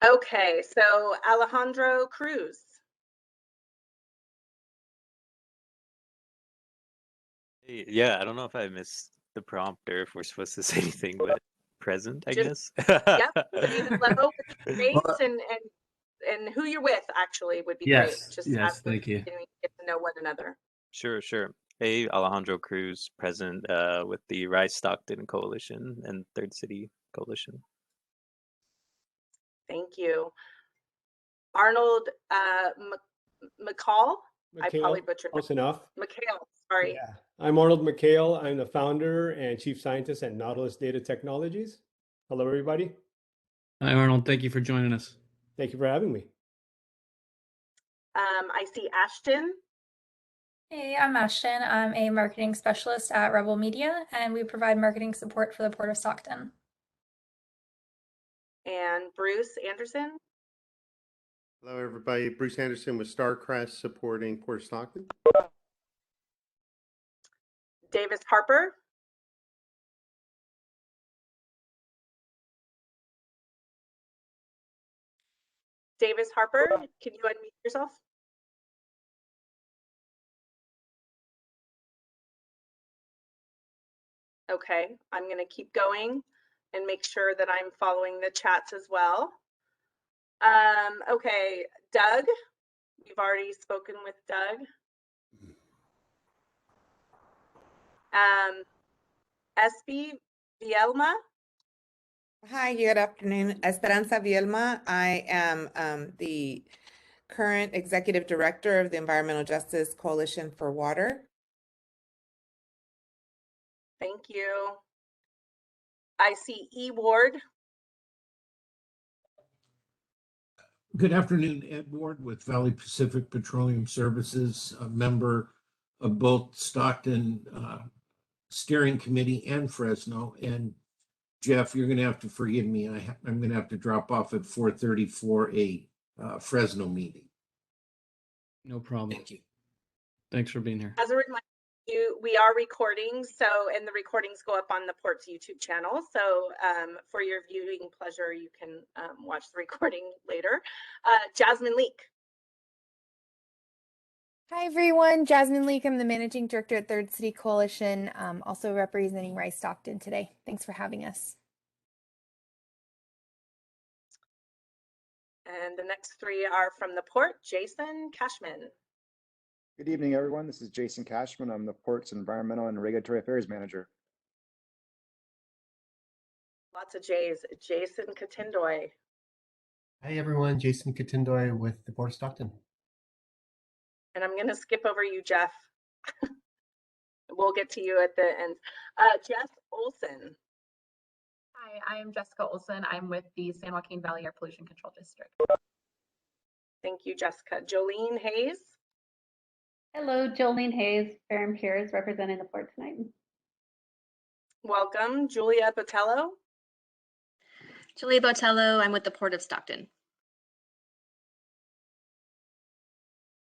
Okay, so Alejandro Cruz. Yeah, I don't know if I missed the prompt or if we're supposed to say anything, but present, I Just, guess. yep, say hello would be great, and who you're with actually would be great. Just Yes, as we're thank you. getting to get to know one another. Sure. Hey, Alejandro Cruz, present with the Rise Stockton Coalition and Third City Coalition. Thank you. Arnold McCall. I probably butchered Close enough. McHale, sorry. Yeah. I'm Arnold McHale. I'm the founder and chief scientist at Nautilus Data Technologies. Hello, everybody. Hi, Arnold. Thank you for joining us. Thank you for having me. I see Ashton. Hey, I'm Ashton. I'm a marketing specialist at Rebel Media, and we provide marketing support for the Port of Stockton. And Bruce Anderson. Hello, everybody. Bruce Anderson with Starcrest supporting Port of Stockton. Davis Harper. Davis Harper, can you unmute yourself? Okay, I'm going to keep going and make sure that I'm following the chats as well. Okay, Doug, we've already spoken with Doug. SB Vielma. Hi, good afternoon. Esperanza Vielma. I am the current executive director of the Environmental Justice Coalition for Water. Thank you. I see E. Ward. Good afternoon, Ed Ward with Valley Pacific Petroleum Services, a member of both Stockton Steering Committee and Fresno. And Jeff, you're going to have to forgive me. I'm going to have to drop off at 4:30 for a Fresno meeting. No problem. Thank you. Thanks for being here. As a reminder, we are recording, and the recordings go up on the Port's YouTube channel. So for your viewing pleasure, you can watch the recording later. Jasmine Leak. Hi, everyone. Jasmine Leak. I'm the managing director at Third City Coalition, also representing Rice Stockton today. Thanks for having us. And the next three are from the Port, Jason Cashman. Good evening, everyone. This is Jason Cashman. I'm the Port's Environmental and Regulatory Affairs Manager. Lots of J's. Jason Katindoy. Hi, everyone. Jason Katindoy with the Port of Stockton. And I'm going to skip over you, Jeff. We'll get to you at the end. Jess Olson. Hi, I am Jessica Olson. I'm with the San Joaquin Valley Air Pollution Control District. Thank you, Jessica. Jolene Hayes. Hello, Jolene Hayes, Ferrum Peers, representing the Port tonight. Welcome. Julia Botello. Julia Botello, I'm with the Port of Stockton.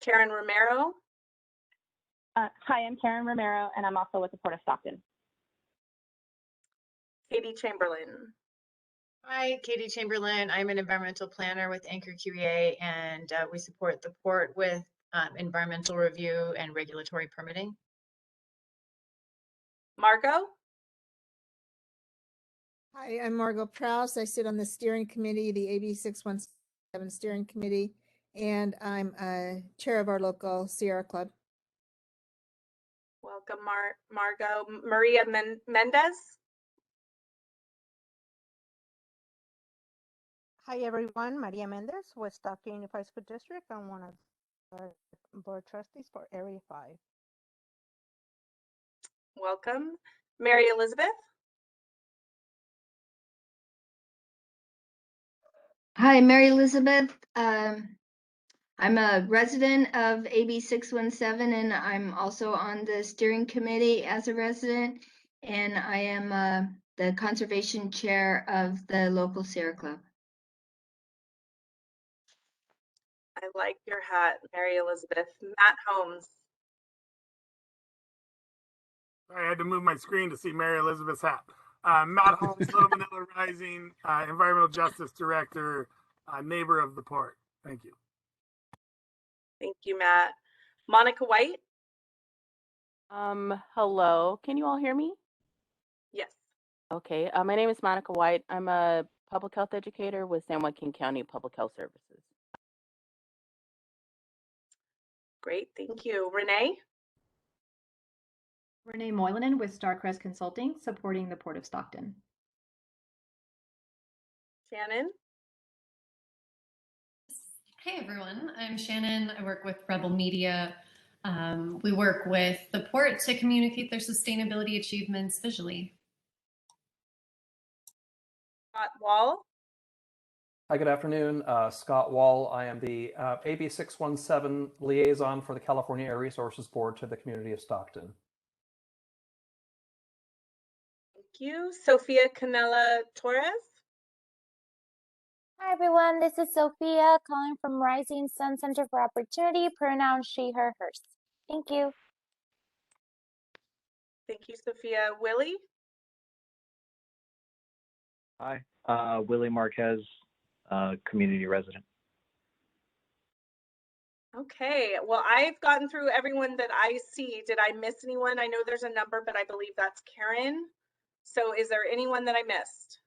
Karen Romero. Hi, I'm Karen Romero, and I'm also with the Port of Stockton. Katie Chamberlain. Hi, Katie Chamberlain. I'm an environmental planner with Anchor QEA, and we support the Port with environmental review and regulatory permitting. Margot. Hi, I'm Margot Prowse. I sit on the steering committee, the AB 617 steering committee, and I'm chair of our local Sierra Club. Welcome, Margot. Maria Mendez. Hi, everyone. Maria Mendez with Stockton Unified School District. I'm one of our board trustees for Area 5. Welcome. Mary Elizabeth. Hi, Mary Elizabeth. I'm a resident of AB 617, and I'm also on the steering committee as a resident, and I am the conservation chair of the local Sierra Club. I like your hat, Mary Elizabeth. Matt Holmes. Sorry, I had to move my screen to see Mary Elizabeth's hat. Matt Holmes, Little Manila Rising, Environmental Justice Director, neighbor of the port. Thank you. Thank you, Matt. Monica White? Hello. Can you all hear me? Yes. Okay. My name is Monica White. I'm a public health educator with San Joaquin County Public Health Services. Great, thank you. Renee? Renee Moylanen with Starcrest Consulting, supporting the Port of Stockton. Shannon? Hey everyone, I'm Shannon. I work with Rebel Media. We work with the port to communicate their sustainability achievements visually. Scott Wall? Hi, good afternoon. Scott Wall. I am the AB 617 liaison for the California Air Resources Board to the community of Stockton. Thank you. Sophia Canela Torres? Hi everyone, this is Sophia calling from Rising Sun Center for Opportunity, pronouns she, her, hers. Thank you. Thank you, Sophia. Willie? Hi, Willie Marquez, community resident. Okay, well, I've gotten through everyone that I see. Did I miss anyone? I know there's a number, but I believe that's Karen. So is there anyone that I missed?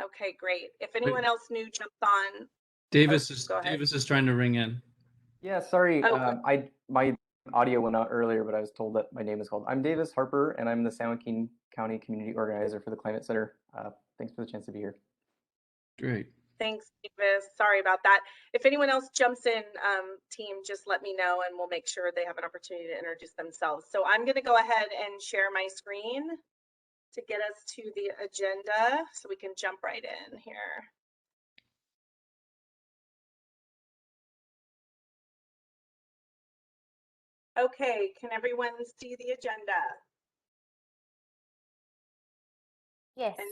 Okay, great. If anyone else new jumped on. Davis go ahead. is trying to ring in. Yeah, sorry. Oh, My audio went out earlier, but I was told that my name is called. I'm Davis Harper, and I'm the San Joaquin County Community Organizer for the Climate Center. Thanks for the chance to be here. Great. Thanks, Davis. Sorry about that. If anyone else jumps in, team, just let me know and we'll make sure they have an opportunity to introduce themselves. So I'm going to go ahead and share my screen to get us to the agenda so we can jump right in here. Okay, can everyone see the agenda? Yes. And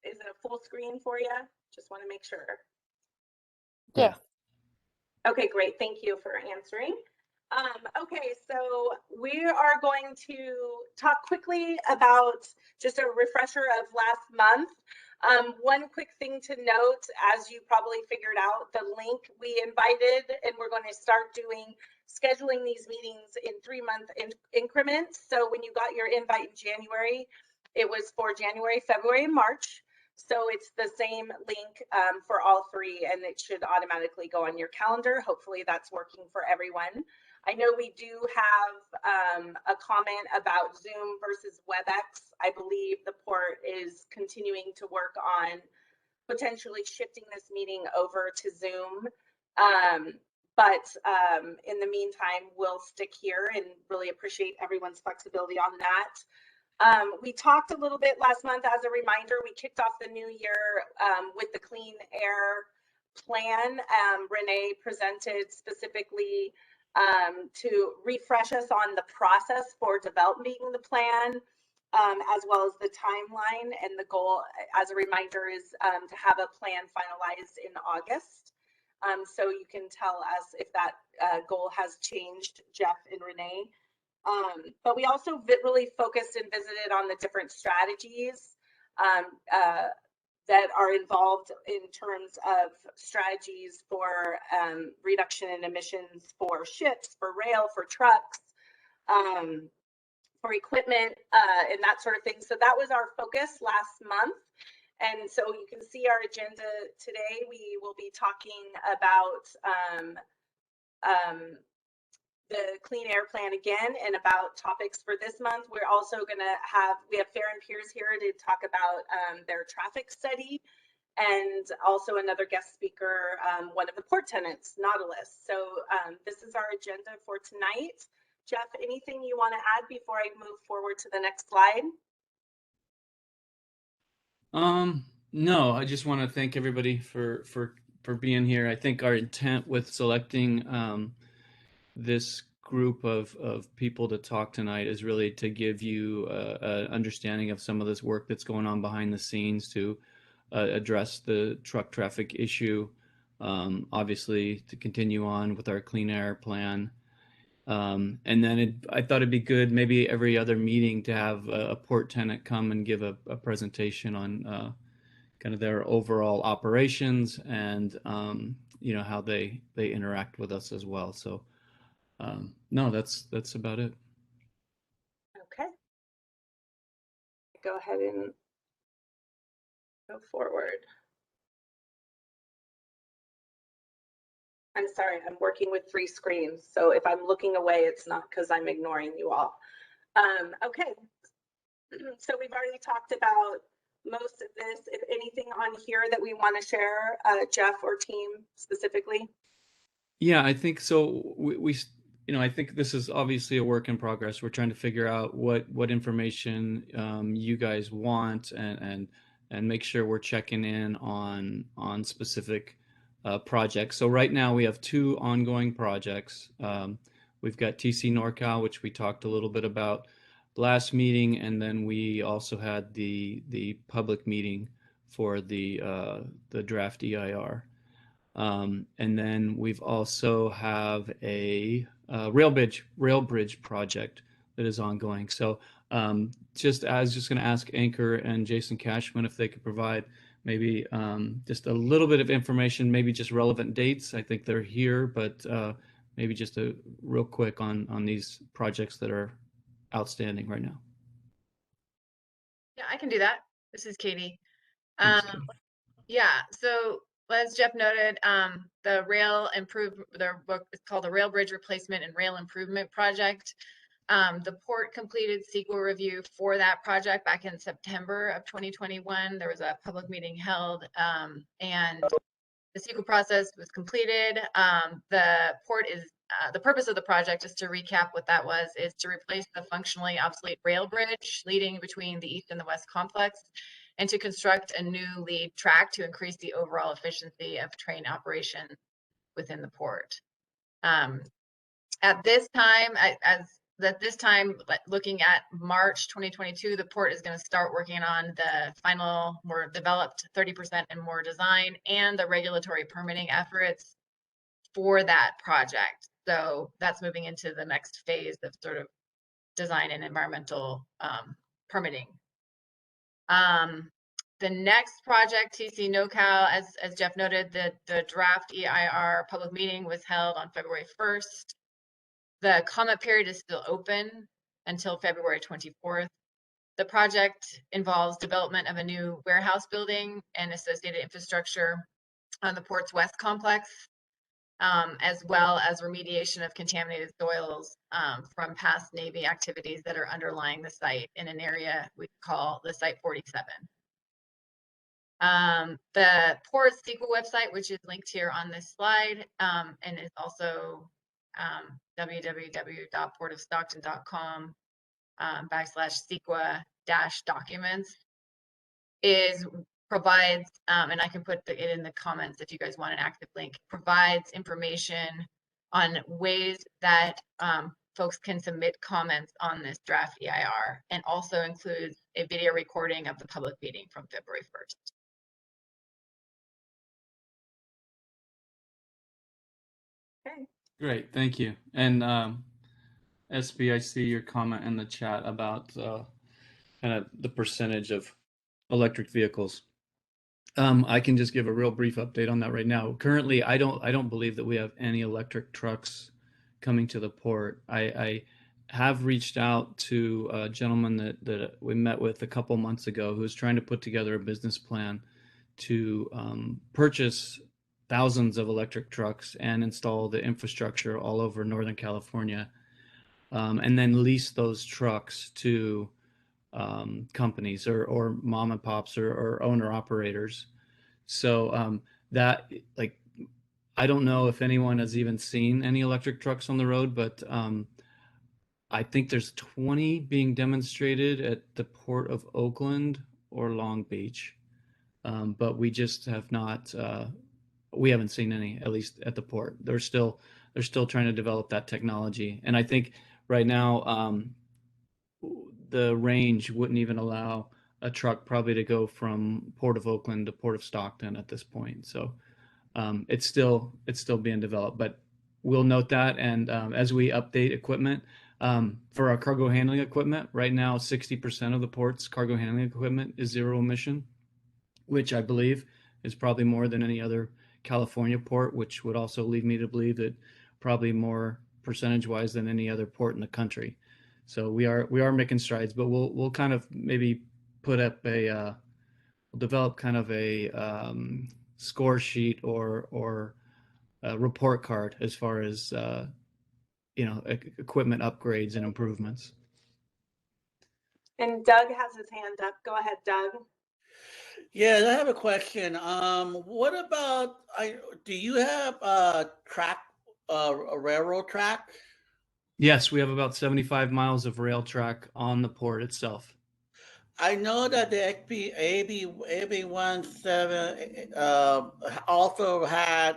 is it a full screen for you? Just want to make sure. Yes. Okay, great. Thank you for answering. Okay, so we are going to talk quickly about just a refresher of last month. One quick thing to note, as you probably figured out, the link we invited, and we're going to start scheduling these meetings in 3-month increments. So when you got your invite in January, it was for January, February, and March. So it's the same link for all three, and it should automatically go on your calendar. Hopefully that's working for everyone. I know we do have a comment about Zoom versus WebEx. I believe the port is continuing to work on potentially shifting this meeting over to Zoom. But in the meantime, we'll stick here and really appreciate everyone's flexibility on that. We talked a little bit last month. As a reminder, we kicked off the new year with the Clean Air Plan. Renee presented specifically to refresh us on the process for developing the plan, as well as the timeline. And the goal, as a reminder, is to have a plan finalized in August. So you can tell us if that goal has changed, Jeff and Renee. But we also really focused and visited on the different strategies that are involved in terms of strategies for reduction in emissions for ships, for rail, for trucks, for equipment, and that sort of thing. So that was our focus last month. And so you can see our agenda today. We will be talking about the Clean Air Plan again and about topics for this month. We're also going to we have Fair and Peers here to talk about their traffic study, and also another guest speaker, one of the port tenants, Nautilus. So this is our agenda for tonight. Jeff, anything you want to add before I move forward to the next slide? No, I just want to thank everybody for being here. I think our intent with selecting this group of people to talk tonight is really to give you an understanding of some of this work that's going on behind the scenes to address the truck traffic issue, obviously to continue on with our clean air plan. And then I thought it'd be good maybe every other meeting to have a port tenant come and give a presentation on kind of their overall operations and you know, how they interact with us as well. So no, that's about it. Okay. Go ahead and go forward. I'm sorry, I'm working with 3 screens. So if I'm looking away, it's not because I'm ignoring you all. Okay. So we've already talked about most of this. If anything on here that we want to share, Jeff or team specifically? Yeah, I think so. We you know, I think this is obviously a work in progress. We're trying to figure out what information you guys want and make sure we're checking in on specific projects. So right now we have 2 ongoing projects. We've got TC NorCal, which we talked a little bit about last meeting, and then we also had the public meeting for the draft EIR. And then we've also have a rail bridge project that is ongoing. So just going to ask Anchor and Jason Cashman if they could provide maybe just a little bit of information, maybe just relevant dates. I think they're here, but maybe just a real quick on these projects that are outstanding right now. Yeah, I can do that. This is Katie. Thanks, Katie. Yeah, so as Jeff noted, the it's called the Rail Bridge Replacement and Rail Improvement Project. The port completed CEQA review for that project back in September of 2021. There was a public meeting held, and the CEQA process was completed. The purpose of the project, just to recap what that was, is to replace the functionally obsolete rail bridge leading between the east and the west complex, and to construct a new lead track to increase the overall efficiency of train operation within the port. At this time, looking at March 2022, the port is going to start working on the final, more developed 30% and more design and the regulatory permitting efforts for that project. So that's moving into the next phase of sort of design and environmental permitting. The next project, TC NorCal, as Jeff noted, the draft EIR public meeting was held on February 1st. The comment period is still open until February 24th. The project involves development of a new warehouse building and associated infrastructure on the port's west complex, as well as remediation of contaminated soils from past Navy activities that are underlying the site in an area we call the Site 47. The port's CEQA website, which is linked here on this slide, and is also www.portofstockton.com /CEQA-documents, provides, and I can put it in the comments if you guys want an active link, provides information on ways that folks can submit comments on this draft EIR, and also includes a video recording of the public meeting from February 1st. Okay. Great, thank you. And SB, I see your comment in the chat about kind of the percentage of electric vehicles. I can just give a real brief update on that right now. Currently, I don't believe that we have any electric trucks coming to the port. I have reached out to a gentleman that we met with a couple months ago who's trying to put together a business plan to purchase thousands of electric trucks and install the infrastructure all over Northern California, and then lease those trucks to companies or mom and pops or owner operators. So that, like, I don't know if anyone has even seen any electric trucks on the road, but I think there's 20 being demonstrated at the Port of Oakland or Long Beach, but we just have not. We haven't seen any, at least at the port. They're still trying to develop that technology, and I think right now the range wouldn't even allow a truck probably to go from Port of Oakland to Port of Stockton at this point. So it's still being developed, but we'll note that. And as we update equipment for our cargo handling equipment, right now 60% of the port's cargo handling equipment is zero emission. which I believe is probably more than any other California port, which would also lead me to believe that probably more percentage-wise than any other port in the country. So we are making strides, but we'll kind of maybe put up we'll develop kind of a score sheet or a report card as far as equipment upgrades and improvements. And Doug has his hand up. Go ahead, Doug. Yeah, I have a question. What about do you have a railroad track? Yes, we have about 75 miles of rail track on the port itself. I know that the AB17 also had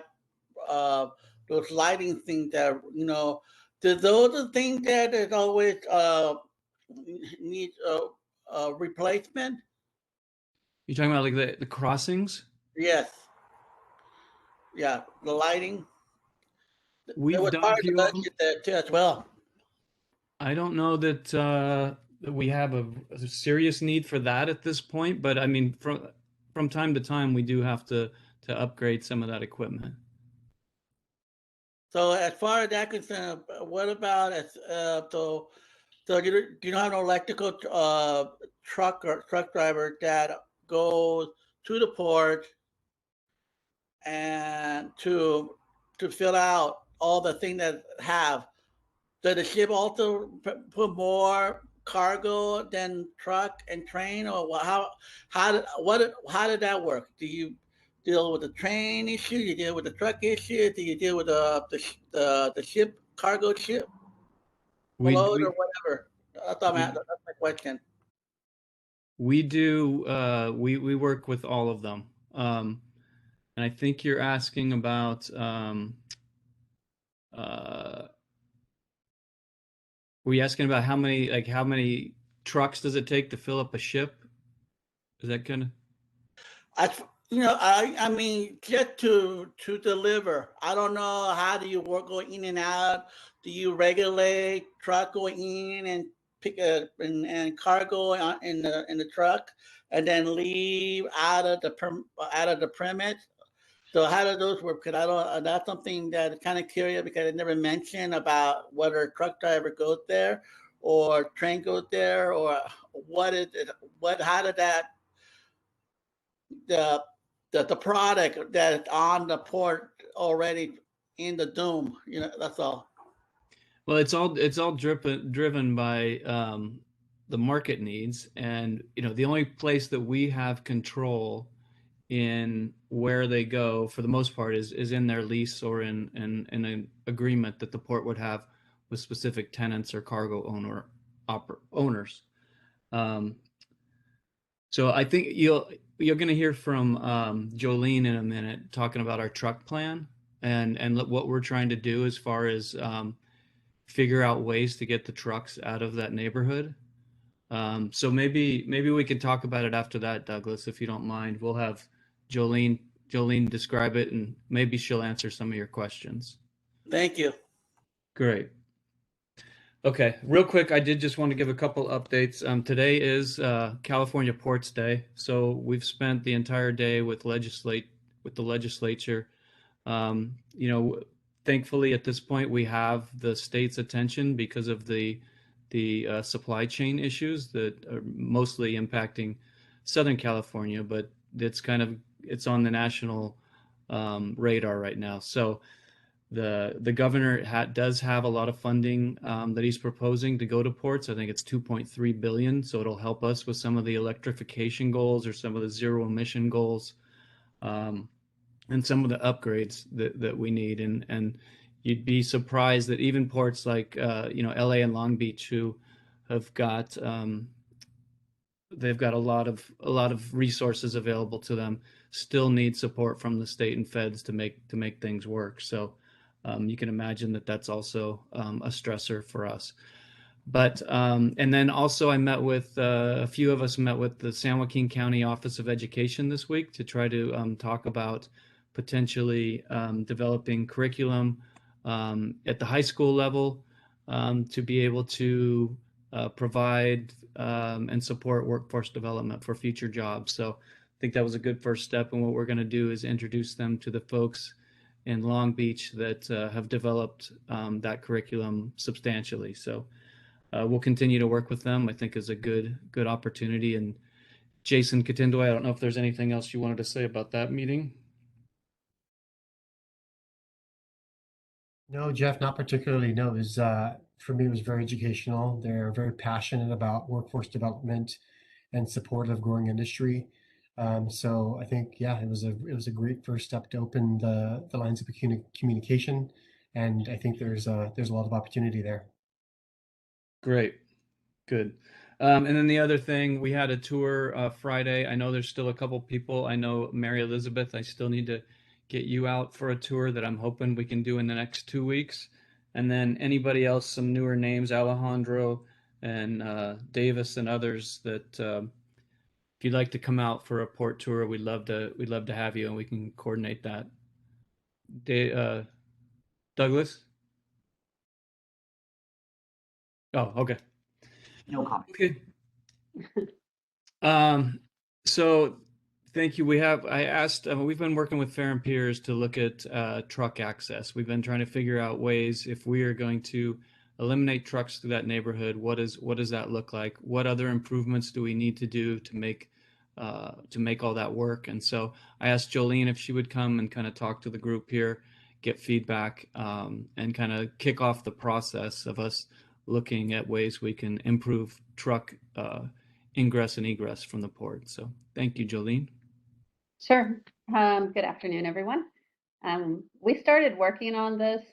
those lighting things that, do those things that is always need replacement? You're talking about like the crossings? Yes. Yeah, the lighting. We've there was done part a of the few of them. budget there too as well. I don't know that that we have a serious need for that at this point, but I mean, from time to time, we do have to upgrade some of that equipment. So as far as that concerned, what about so you don't have an electrical truck driver that goes to the port and to fill out all the things that have. Does the ship also put more cargo than truck and train, or how did that work? Do you deal with the train issue? Do you deal with the truck issue? Do you deal with the ship cargo ship load or whatever? That's my question. We do. We work with all of them, and I think you're asking about. Were you asking about how many trucks does it take to fill up a ship? Is that kind of? I mean, just to deliver. I don't know, how do you work going in and out? Do you regulate truck going in and pick and cargo in the truck, and then leave out of the premise? So how do those work? Because I don't. That's something that kind of curious, because I never mentioned about whether a truck driver goes there, or train goes there, or what is it? How did that the product that's on the port already in the doom? That's all. Well, it's all driven by the market needs, and the only place that we have control in where they go for the most part is in their lease or in an agreement that the port would have with specific tenants or cargo owners. So I think you're going to hear from Jolene in a minute talking about our truck plan and what we're trying to do as far as figure out ways to get the trucks out of that neighborhood. So maybe we can talk about it after that, Douglas, if you don't mind. We'll have Jolene describe it, and maybe she'll answer some of your questions. Thank you. Great. Okay, real quick, I did just want to give a couple updates. Today is California Ports Day, so we've spent the entire day with the legislature. Thankfully, at this point, we have the state's attention because of the supply chain issues that are mostly impacting Southern California, but it's on the national radar right now. So the governor does have a lot of funding that he's proposing to go to ports. I think it's $2.3 billion, so it'll help us with some of the electrification goals or some of the zero emission goals, and some of the upgrades that we need. And you'd be surprised that even ports like LA and Long Beach, who have got they've got a lot of resources available to them, still need support from the state and feds to make things work. So you can imagine that that's also a stressor for us. But and then also I met with a few of us met with the San Joaquin County Office of Education this week to try to talk about potentially developing curriculum at the high school level to be able to provide and support workforce development for future jobs. So think that was a good first step. And what we're going to do is introduce them to the folks in Long Beach that have developed that curriculum substantially. So we'll continue to work with them. I think is a good opportunity. And Jason Katindoy, I don't know if there's anything else you wanted to say about that meeting. No, Jeff, not particularly. No, it was for me, it was very educational. They're very passionate about workforce development and support of growing industry. So I think, yeah, it was a great first step to open the lines of communication, and I think there's a lot of opportunity there. Great, good. And then the other thing, we had a tour Friday. I know there's still a couple people. I know Mary Elizabeth, I still need to get you out for a tour that I'm hoping we can do in the next 2 weeks. And then anybody else, some newer names, Alejandro and Davis and others that if you'd like to come out for a port tour, we'd love to have you, and we can coordinate that. Douglas? Oh, okay. No comment. Okay. So thank you. I asked, we've been working with Fair and Peers to look at truck access. We've been trying to figure out ways if we are going to eliminate trucks through that neighborhood, what does that look like? What other improvements do we need to do to make all that work? And so I asked Jolene if she would come and kind of talk to the group here, get feedback, and kind of kick off the process of us looking at ways we can improve truck ingress and egress from the port. So thank you, Jolene. Sure. Good afternoon, everyone. We started working on this.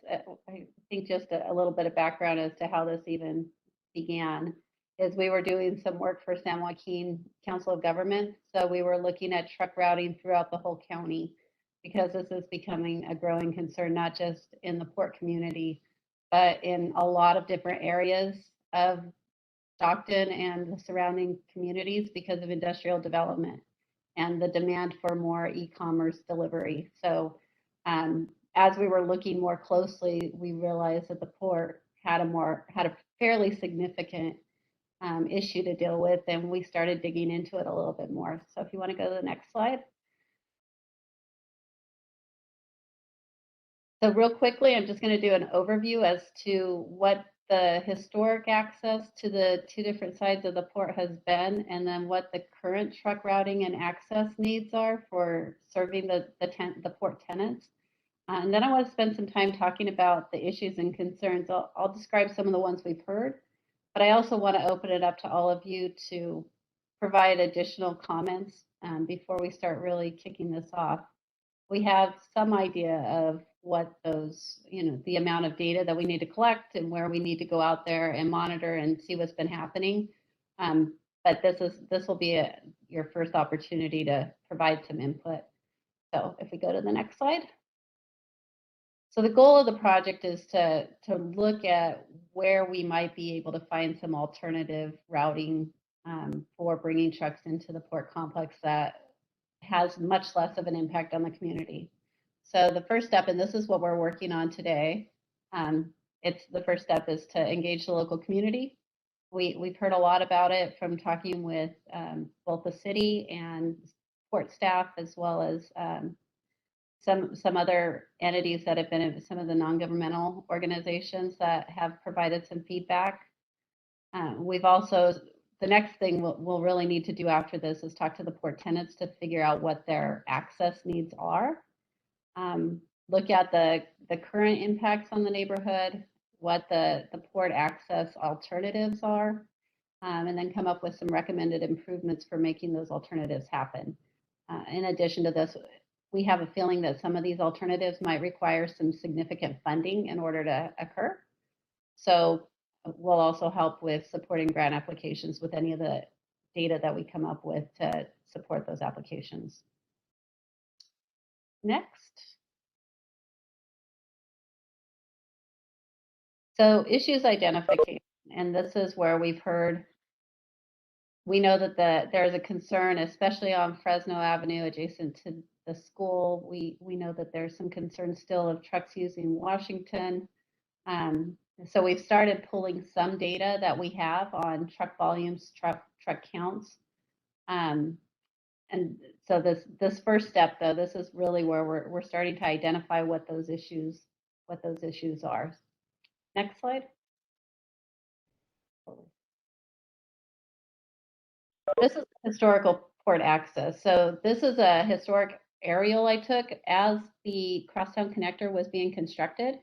I think just a little bit of background as to how this even began is we were doing some work for San Joaquin Council of Government. So we were looking at truck routing throughout the whole county because this is becoming a growing concern, not just in the port community, but in a lot of different areas of Stockton and the surrounding communities because of industrial development and the demand for more e-commerce delivery. So as we were looking more closely, we realized that the port had a fairly significant issue to deal with, and we started digging into it a little bit more. So if you want to go to the next slide. So real quickly, I'm just going to do an overview as to what the historic access to the two different sides of the port has been, and then what the current truck routing and access needs are for serving the port tenants. And then I want to spend some time talking about the issues and concerns. I'll describe some of the ones we've heard, but I also want to open it up to all of you to provide additional comments before we start really kicking this off. We have some idea of what those, the amount of data that we need to collect and where we need to go out there and monitor and see what's been happening. But this will be your first opportunity to provide some input. So if we go to the next slide. So the goal of the project is to look at where we might be able to find some alternative routing for bringing trucks into the port complex that has much less of an impact on the community. So the first step, and this is what we're working on today, the first step is to engage the local community. We've heard a lot about it from talking with both the city and port staff, as well as some other entities that have been some of the non-governmental organizations that have provided some feedback. We've also, the next thing we'll really need to do after this is talk to the port tenants to figure out what their access needs are. Look at the current impacts on the neighborhood, what the port access alternatives are, and then come up with some recommended improvements for making those alternatives happen. In addition to this, we have a feeling that some of these alternatives might require some significant funding in order to occur. So we'll also help with supporting grant applications with any of the data that we come up with to support those applications. Next. So issues identification, and this is where we know that there's a concern, especially on Fresno Avenue adjacent to the school. We know that there's some concern still of trucks using Washington. So we've started pulling some data that we have on truck volumes, truck counts. And And so this first step, though, this is really where we're starting to identify what those issues are. Next slide. This is historical port access. So this is a historic aerial I took as the crosstown connector was being constructed.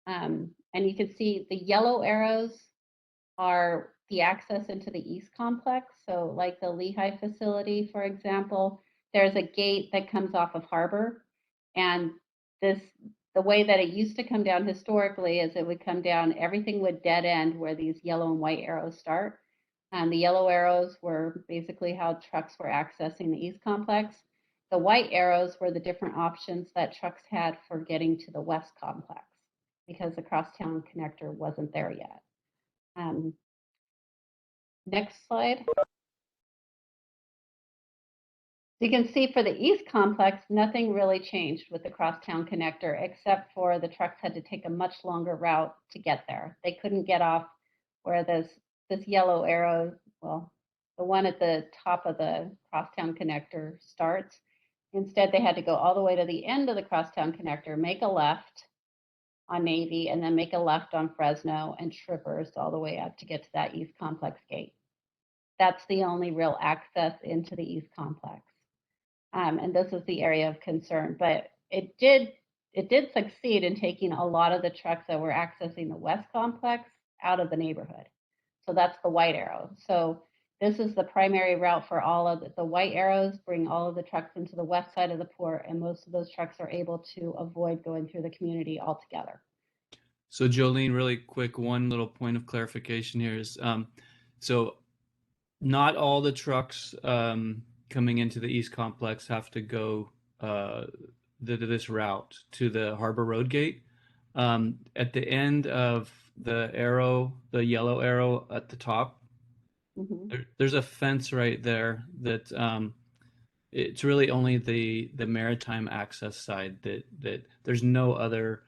And you can see the yellow arrows are the access into the east complex. So like the Lehigh facility, for example, there's a gate that comes off of Harbor. And the way that it used to come down historically is it would come down, everything would dead end where these yellow and white arrows start. And the yellow arrows were basically how trucks were accessing the east complex. The white arrows were the different options that trucks had for getting to the west complex because the crosstown connector wasn't there yet. Next slide. So you can see for the east complex, nothing really changed with the crosstown connector, except for the trucks had to take a much longer route to get there. They couldn't get off where this yellow arrow, well, the one at the top of the crosstown connector starts. Instead, they had to go all the way to the end of the crosstown connector, make a left on Navy, and then make a left on Fresno and traverse all the way up to get to that east complex gate. That's the only real access into the east complex. And this is the area of concern, but it did succeed in taking a lot of the trucks that were accessing the west complex out of the neighborhood. So that's the white arrow. So this is the primary route for all of the white arrows, bring all of the trucks into the west side of the port, and most of those trucks are able to avoid going through the community altogether. So Jolene, really quick, one little point of clarification here is, so not all the trucks coming into the East Complex have to go this route to the Harbor Road Gate. At the end of the arrow, the yellow arrow at the top, there's a fence right there that it's really only the maritime access side that there's no other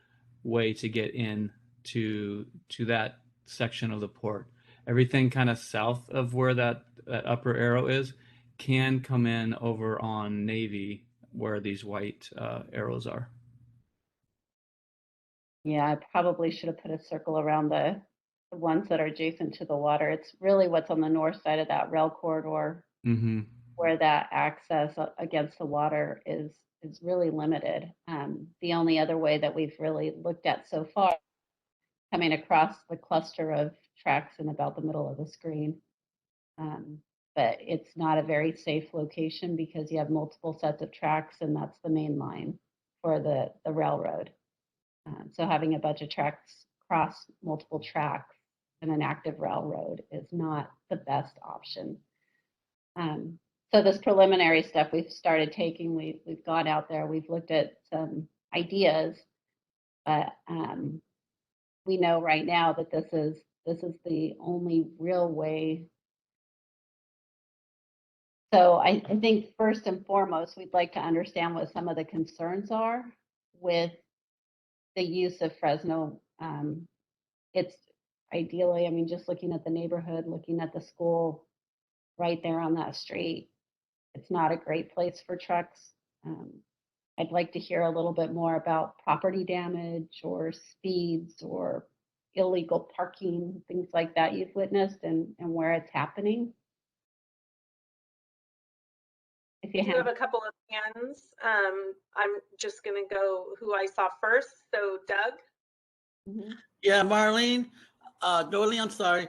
way to get in to that section of the port. Everything kind of south of where that upper arrow is can come in over on Navy where these white arrows are. Yeah, I probably should have put a circle around the ones that are adjacent to the water. It's really what's on the north side of that rail corridor where that access against the water is really limited. The only other way that we've really looked at so far, coming across the cluster of tracks in about the middle of the screen. But it's not a very safe location because you have multiple sets of tracks and that's the main line for the railroad. So having a bunch of tracks cross multiple tracks in an active railroad is not the best option. So this preliminary step we've started taking, we've gone out there, we've looked at some ideas, but we know right now that this is the only real way. So I think first and foremost, we'd like to understand what some of the concerns are with the use of Fresno. It's ideally, I mean, just looking at the neighborhood, looking at the school right there on that street, it's not a great place for trucks. I'd like to hear a little bit more about property damage or speeds or illegal parking, things like that you've witnessed and where it's happening. If you have a couple of hands, I'm just going to go who I saw first. So Doug. Yeah, Marlene, Dolly, I'm sorry.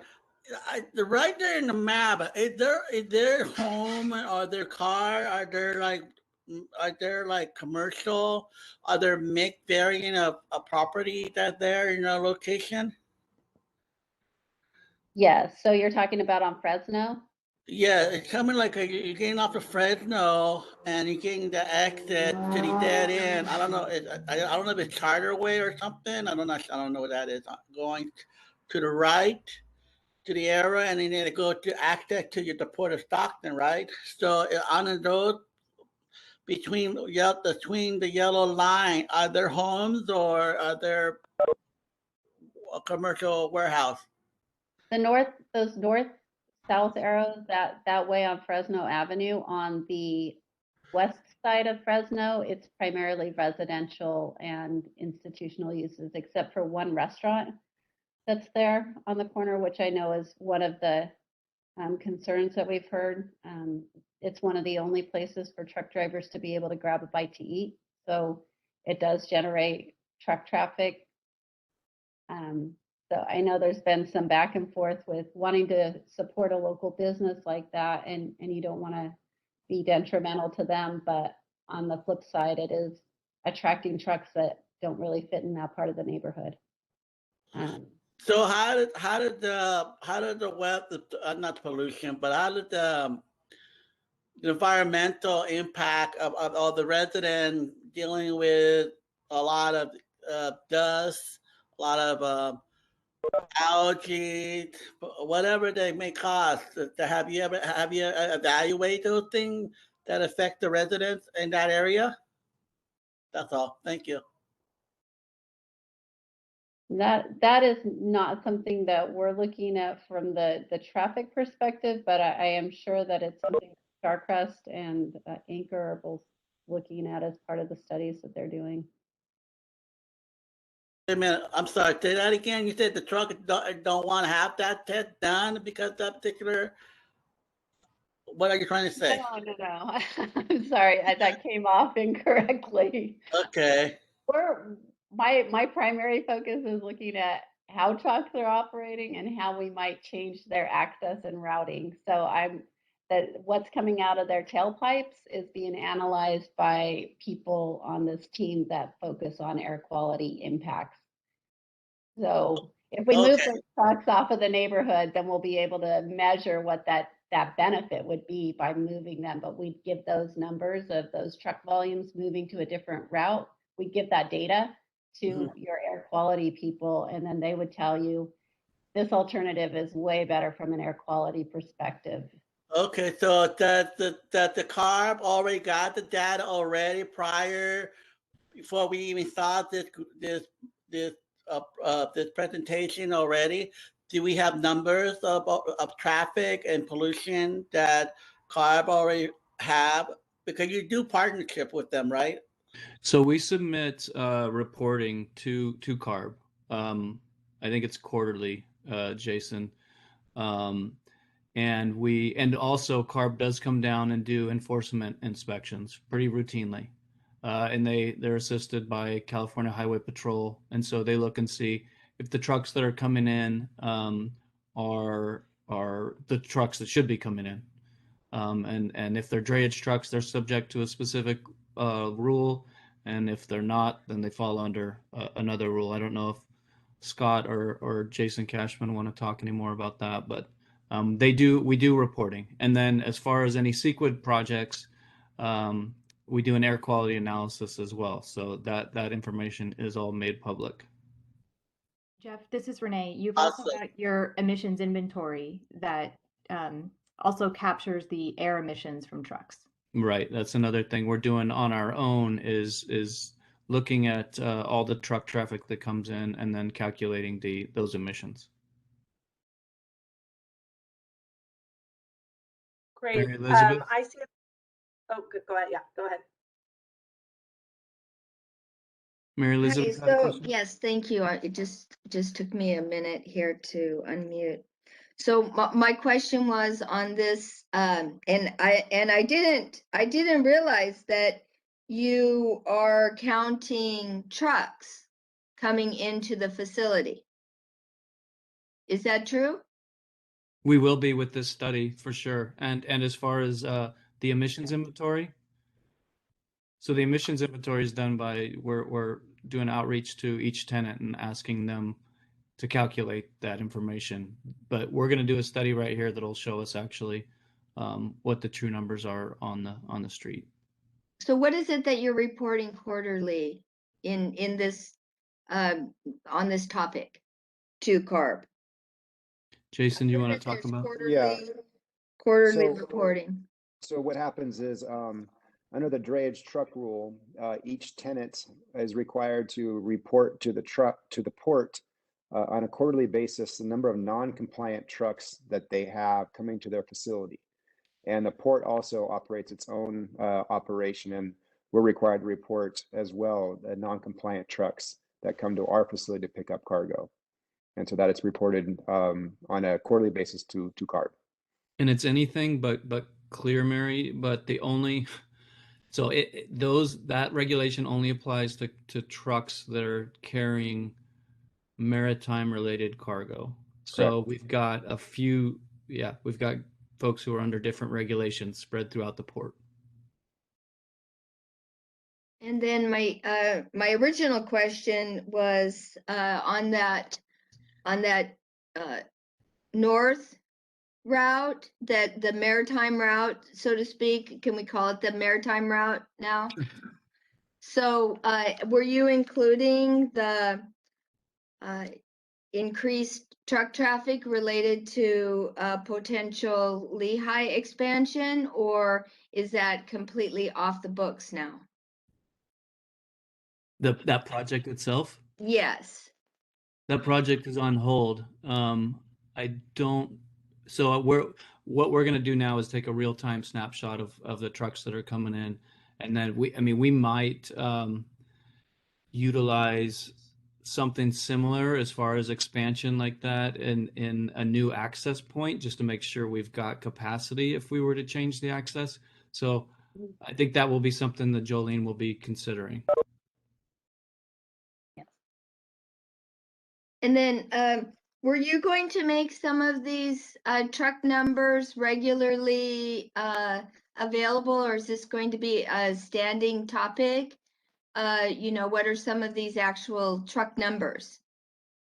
They're right there in the map. Is there home or their car? Are there like commercial? Are there mixed variant of a property that's there in a location? Yes. So you're talking about on Fresno? Yeah, it's coming like you're getting off of Fresno and you're getting the exit to the dead end. I don't know. I don't know if it's Charterway or something. I don't know what that is. Going to the right to the area, and then they go to access to the port of Stockton, right? So on the road between the yellow line, are there homes or are there a commercial warehouse? Those north south arrows that way on Fresno Avenue. On the west side of Fresno, it's primarily residential and institutional uses, except for one restaurant that's there on the corner, which I know is one of the concerns that we've heard. It's one of the only places for truck drivers to be able to grab a bite to eat. So it does generate truck traffic. So I know there's been some back and forth with wanting to support a local business like that, and you don't want to be detrimental to them. But on the flip side, it is attracting trucks that don't really fit in that part of the neighborhood. So how did the web, not the pollution, but how did the environmental impact of all the residents dealing with a lot of dust, a lot of algae, whatever they may cause? Have you evaluated those things that affect the residents in that area? That's all. Thank you. That is not something that we're looking at from the traffic perspective, but I am sure that it's something Starcrest and Anchor are both looking at as part of the studies that they're doing. Wait a minute, I'm sorry, say that again. You said the truck don't want to have that test done because that particular, what are you trying to say? No. I'm sorry, that came off incorrectly. Okay. My primary focus is looking at how trucks are operating and how we might change their access and routing. So what's coming out of their tailpipes is being analyzed by people on this team that focus on air quality impacts. So if we move the trucks off of the neighborhood, then we'll be able to measure what that benefit would be by moving them. But we'd give those numbers of those truck volumes moving to a different route. We'd give that data to your air quality people, and then they would tell you this alternative is way better from an air quality perspective. Okay, so that the CARB already got the data already prior, before we even saw this presentation already. Do we have numbers of traffic and pollution that CARB already have? Because you do partnership with them, right? So we submit reporting to CARB. I think it's quarterly, Jason. And also CARB does come down and do enforcement inspections pretty routinely. And they're assisted by California Highway Patrol. And so they look and see if the trucks that are coming in are the trucks that should be coming in. And if they're drayage trucks, they're subject to a specific rule. And if they're not, then they fall under another rule. I don't know if Scott or Jason Cashman want to talk any more about that, but we do reporting. And then as far as any CEQA projects, we do an air quality analysis as well. So that information is all made public. Jeff, this is Renee. You've also got your emissions inventory that also captures the air emissions from trucks. Right. That's another thing we're doing on our own is looking at all the truck traffic that comes in and then calculating those emissions. Great. Mary Elizabeth? I see. Oh, go ahead. Yeah, go ahead. Mary Elizabeth, Hi, so yes, thank you. It just took me a minute here to unmute. So my question was on this, and I didn't realize that you are counting trucks coming into the facility. Is that true? We will be with this study for sure. And as far as the emissions inventory, so the emissions inventory is done by we're doing outreach to each tenant and asking them to calculate that information. But we're going to do a study right here that'll show us actually what the true numbers are on the street. So what is it that you're reporting quarterly in this on this topic to CARB? Jason, do you want to talk about? Quarterly reporting. So what happens is under the drayage truck rule, each tenant is required to report to the port on a quarterly basis the number of non-compliant trucks that they have coming to their facility. And the port also operates its own operation, and we're required to report as well the non-compliant trucks that come to our facility to pick up cargo. And so that it's reported on a quarterly basis to CARB. And it's anything but clear, Mary, but the only, so that regulation only applies to trucks that are carrying maritime related cargo. So we've got a few, we've got folks who are under different regulations spread throughout the port. And then my original question was on that north route, that the maritime route, so to speak. Can we call it the maritime route now? So were you including the increased truck traffic related to potential Lehigh expansion, or is that completely off the books now? That project itself? Yes. That project is on hold. So what we're going to do now is take a real-time snapshot of the trucks that are coming in, and then we might utilize something similar as far as expansion like that in a new access point, just to make sure we've got capacity if we were to change the access. So I think that will be something that Jolene will be considering. And then were you going to make some of these truck numbers regularly available, or is this going to be a standing topic? What are some of these actual truck numbers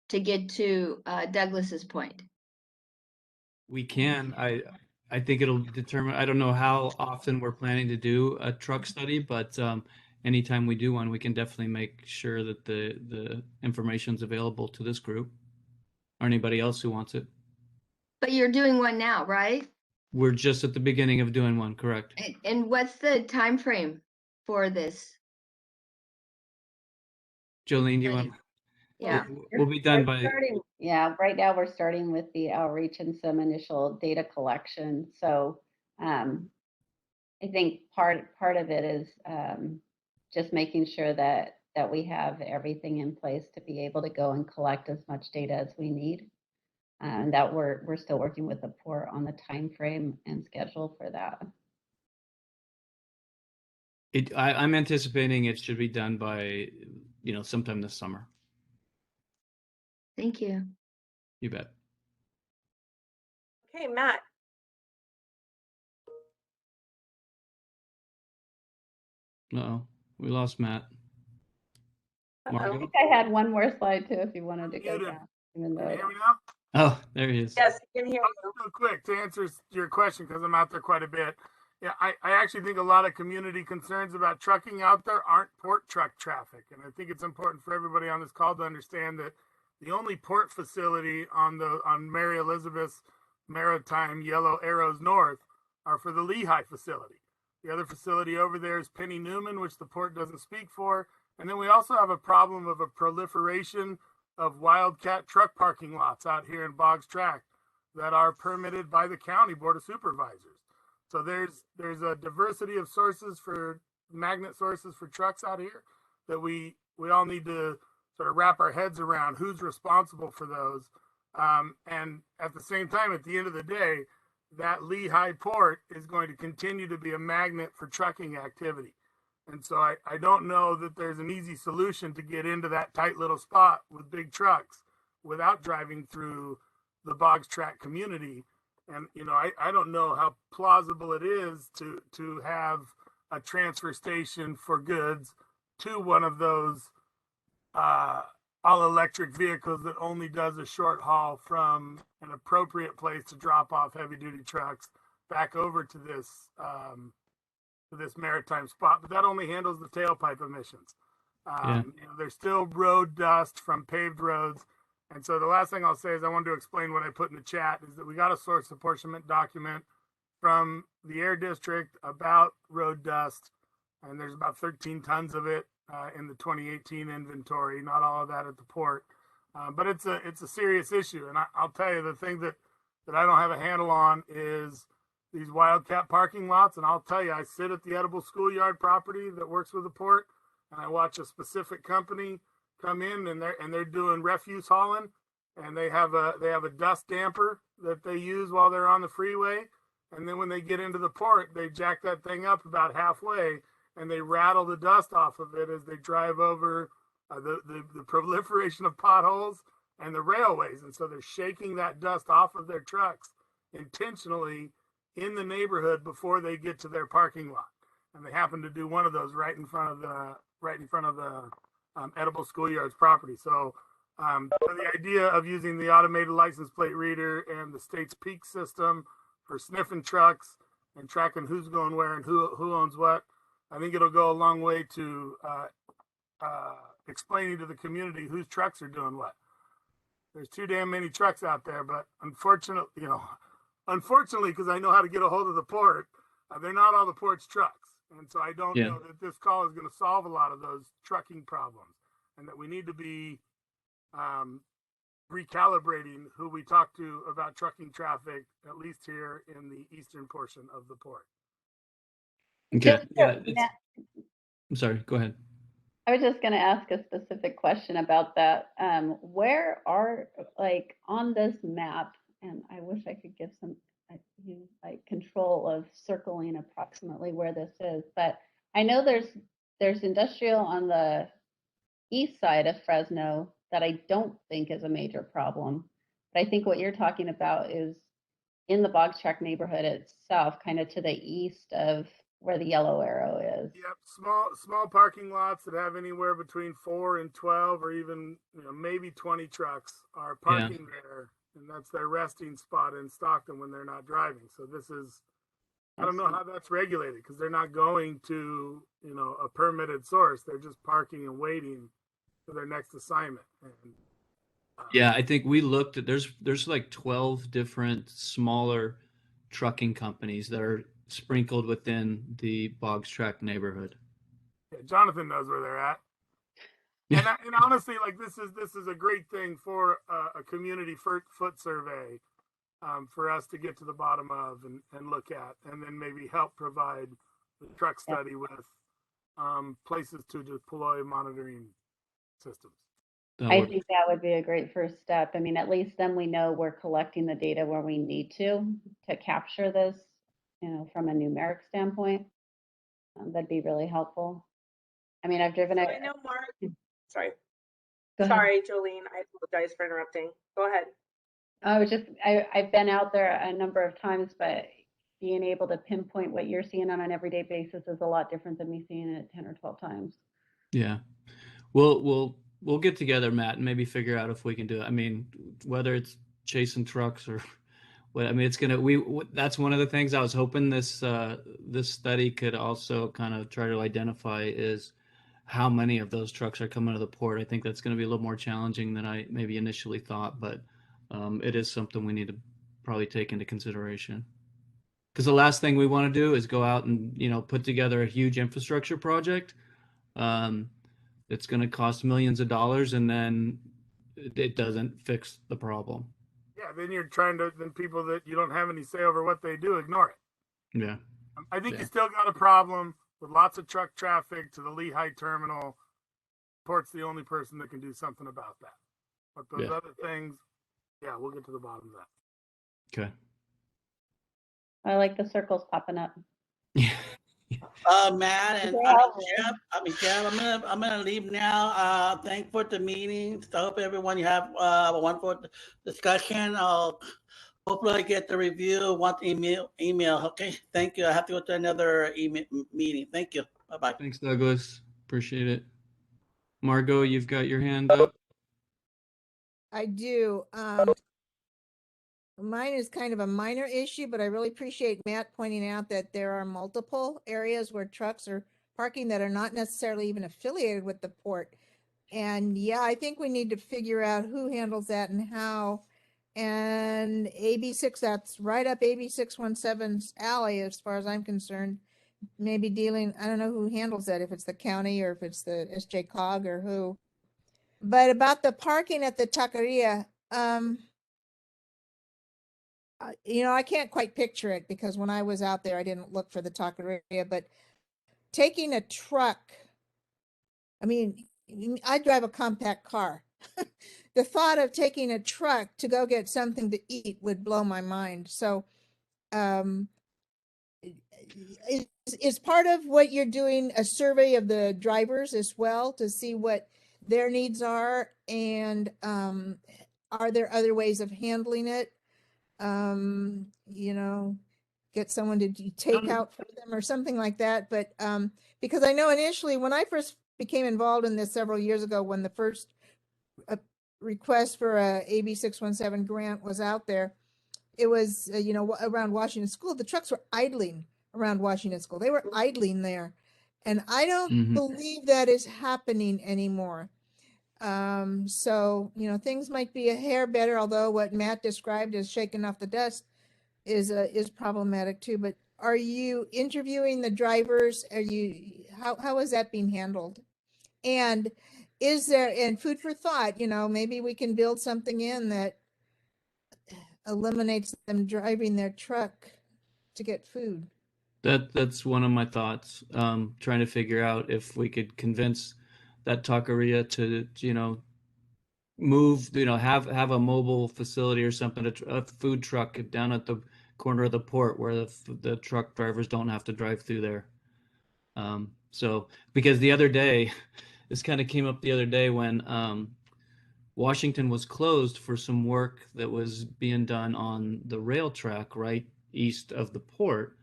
to get to Douglas's point? We can. I think it'll determine, I don't know how often we're planning to do a truck study, but anytime we do one, we can definitely make sure that the information's available to this group or anybody else who wants it. But you're doing one now, right? We're just at the beginning of doing one, correct? And what's the time frame for this? Jolene, do you want? Yeah, We'll be done by. Right now we're starting with the outreach and some initial data collection. So I think part of it is just making sure that we have everything in place to be able to go and collect as much data as we need, and that we're still working with the port on the time frame and schedule for that. I'm anticipating it should be done by sometime this summer. Thank you. You bet. Okay, Matt. Uh-oh, we lost Matt. I think I had one more slide too, if you wanted to go down. Even though Can you hear me now? Oh, there he is. Yes, I can hear you. Real quick to answer your question, because I'm out there quite a bit. Yeah, I actually think a lot of community concerns about trucking out there aren't port truck traffic. And I think it's important for everybody on this call to understand that the only port facility on Mary Elizabeth's maritime yellow arrows north are for the Lehigh facility. The other facility over there is Penny Newman, which the port doesn't speak for. And then we also have a problem of a proliferation of wildcat truck parking lots out here in Boggs Tract that are permitted by the county board of supervisors. So there's a diversity of sources for magnet sources for trucks out here that we all need to sort of wrap our heads around who's responsible for those. And at the same time, at the end of the day, that Lehigh port is going to continue to be a magnet for trucking activity. And so I don't know that there's an easy solution to get into that tight little spot with big trucks without driving through the Boggs Tract community. And, I don't know how plausible it is to have a transfer station for goods to one of those all-electric vehicles that only does a short haul from an appropriate place to drop off heavy-duty trucks back over to this maritime spot. But that only handles the tailpipe emissions. There's still road dust from paved roads. And so the last thing I'll say is I wanted to explain what I put in the chat is that we got a source apportionment document from the Air District about road dust, and there's about 13 tons of it in the 2018 inventory, not all of that at the port. But it's a serious issue, and I'll tell you the thing that I don't have a handle on is these wildcat parking lots. And I'll tell you, I sit at the edible schoolyard property that works with the port, and I watch a specific company come in, and they're doing refuse hauling, and they have a dust damper that they use while they're on the freeway. And then when they get into the port, they jack that thing up about halfway, and they rattle the dust off of it as they drive over the proliferation of potholes and the railways. And so they're shaking that dust off of their trucks intentionally in the neighborhood before they get to their parking lot. And they happen to do one of those right in front of the edible schoolyards property. So the idea of using the automated license plate reader and the state's peak system for sniffing trucks and tracking who's going where and who owns what, I think it'll go a long way to explaining to the community whose trucks are doing what. There's too damn many trucks out there, but unfortunately, because I know how to get a hold of the port, they're not all the port's trucks. And so I don't know that this call is going to solve a lot of those trucking problems, and that we need to be recalibrating who we talk to about trucking traffic, at least here in the eastern portion of the port. Okay. Yeah. I'm sorry. Go ahead. I was just going to ask a specific question about that. Where are, like, on this map, and I wish I could give some control of circling approximately where this is, but I know there's industrial on the east side of Fresno that I don't think is a major problem. But I think what you're talking about is in the Box Track neighborhood itself, kind of to the east of where the yellow arrow is. Yep, small parking lots that have anywhere between 4 and 12, or even maybe 20 trucks are parking there, and that's their resting spot in Stockton when they're not driving. So this is, I don't know how that's regulated, because they're not going to a permitted source. They're just parking and waiting for their next assignment. And, yeah, I think we looked at there's like 12 different smaller trucking companies that are sprinkled within the Boggs Track neighborhood. Yeah, Jonathan knows where they're at. And honestly, like this is a great thing for a community foot survey for us to get to the bottom of and look at, and then maybe help provide the truck study with places to deploy monitoring systems. I think that would be a great first step. I mean, at least then we know we're collecting the data where we need to capture this, from a numeric standpoint. That'd be really helpful. I mean, I've driven it. I know Mark. Sorry. Go ahead. Sorry, Jolene. I apologize for interrupting. Go ahead. I've been out there a number of times, but being able to pinpoint what you're seeing on an everyday basis is a lot different than me seeing it 10 or 12 times. Yeah. We'll get together, Matt, and maybe figure out if we can do it. I mean, whether it's chasing trucks or what, I mean, it's that's one of the things I was hoping this study could also kind of try to identify is how many of those trucks are coming to the port. I think that's going to be a little more challenging than I maybe initially thought, but it is something we need to probably take into consideration. Because the last thing we want to do is go out and, put together a huge infrastructure project. It's going to cost millions of dollars, and then it doesn't fix the problem. Yeah, then you're then people that you don't have any say over what they do, ignore it. Yeah. I think you still got a problem with lots of truck traffic to the Lehigh terminal. Port's the only person that can do something about that. But those other things, we'll get to the bottom of that. Okay. I like the circles popping up. Matt and Jeff, I'm gonna leave now. Thanks for the meeting. I hope everyone you have a wonderful discussion. Hopefully I get the review. Want email. Okay, thank you. I have to go to another meeting. Thank you. Bye bye. Thanks, Douglas. Appreciate it. Margot, you've got your hand up. I do. Mine is kind of a minor issue, but I really appreciate Matt pointing out that there are multiple areas where trucks are parking that are not necessarily even affiliated with the port. And I think we need to figure out who handles that and how. And AB6, that's right up AB 617's alley, as far as I'm concerned. Maybe I don't know who handles that, if it's the county or if it's the SJ Cog or who. But about the parking at the taqueria, you know, I can't quite picture it because when I was out there, I didn't look for the taqueria, but taking a truck, I mean, I drive a compact car. The thought of taking a truck to go get something to eat would blow my mind. So, is part of what you're doing a survey of the drivers as well to see what their needs are, and are there other ways of handling it? You know, get someone to do takeout for them or something like that. But because I know initially when I first became involved in this several years ago, when the first request for a AB 617 grant was out there, it was you know, around Washington School. The trucks were idling around Washington School. They were idling there, and I don't believe that is happening anymore. So you know, things might be a hair better, although what Matt described as shaking off the dust is problematic too. But are you interviewing the drivers? Are you, how is that being handled? And is there, and food for thought, you know, maybe we can build something in that eliminates them driving their truck to get food. That's one of my thoughts. Trying to figure out if we could convince that taqueria to, you know, move, you know, have a mobile facility or something, a food truck down at the corner of the port where the truck drivers don't have to drive through there. So because the other day, this kind of came up the other day when Washington was closed for some work that was being done on the rail track right east of the port.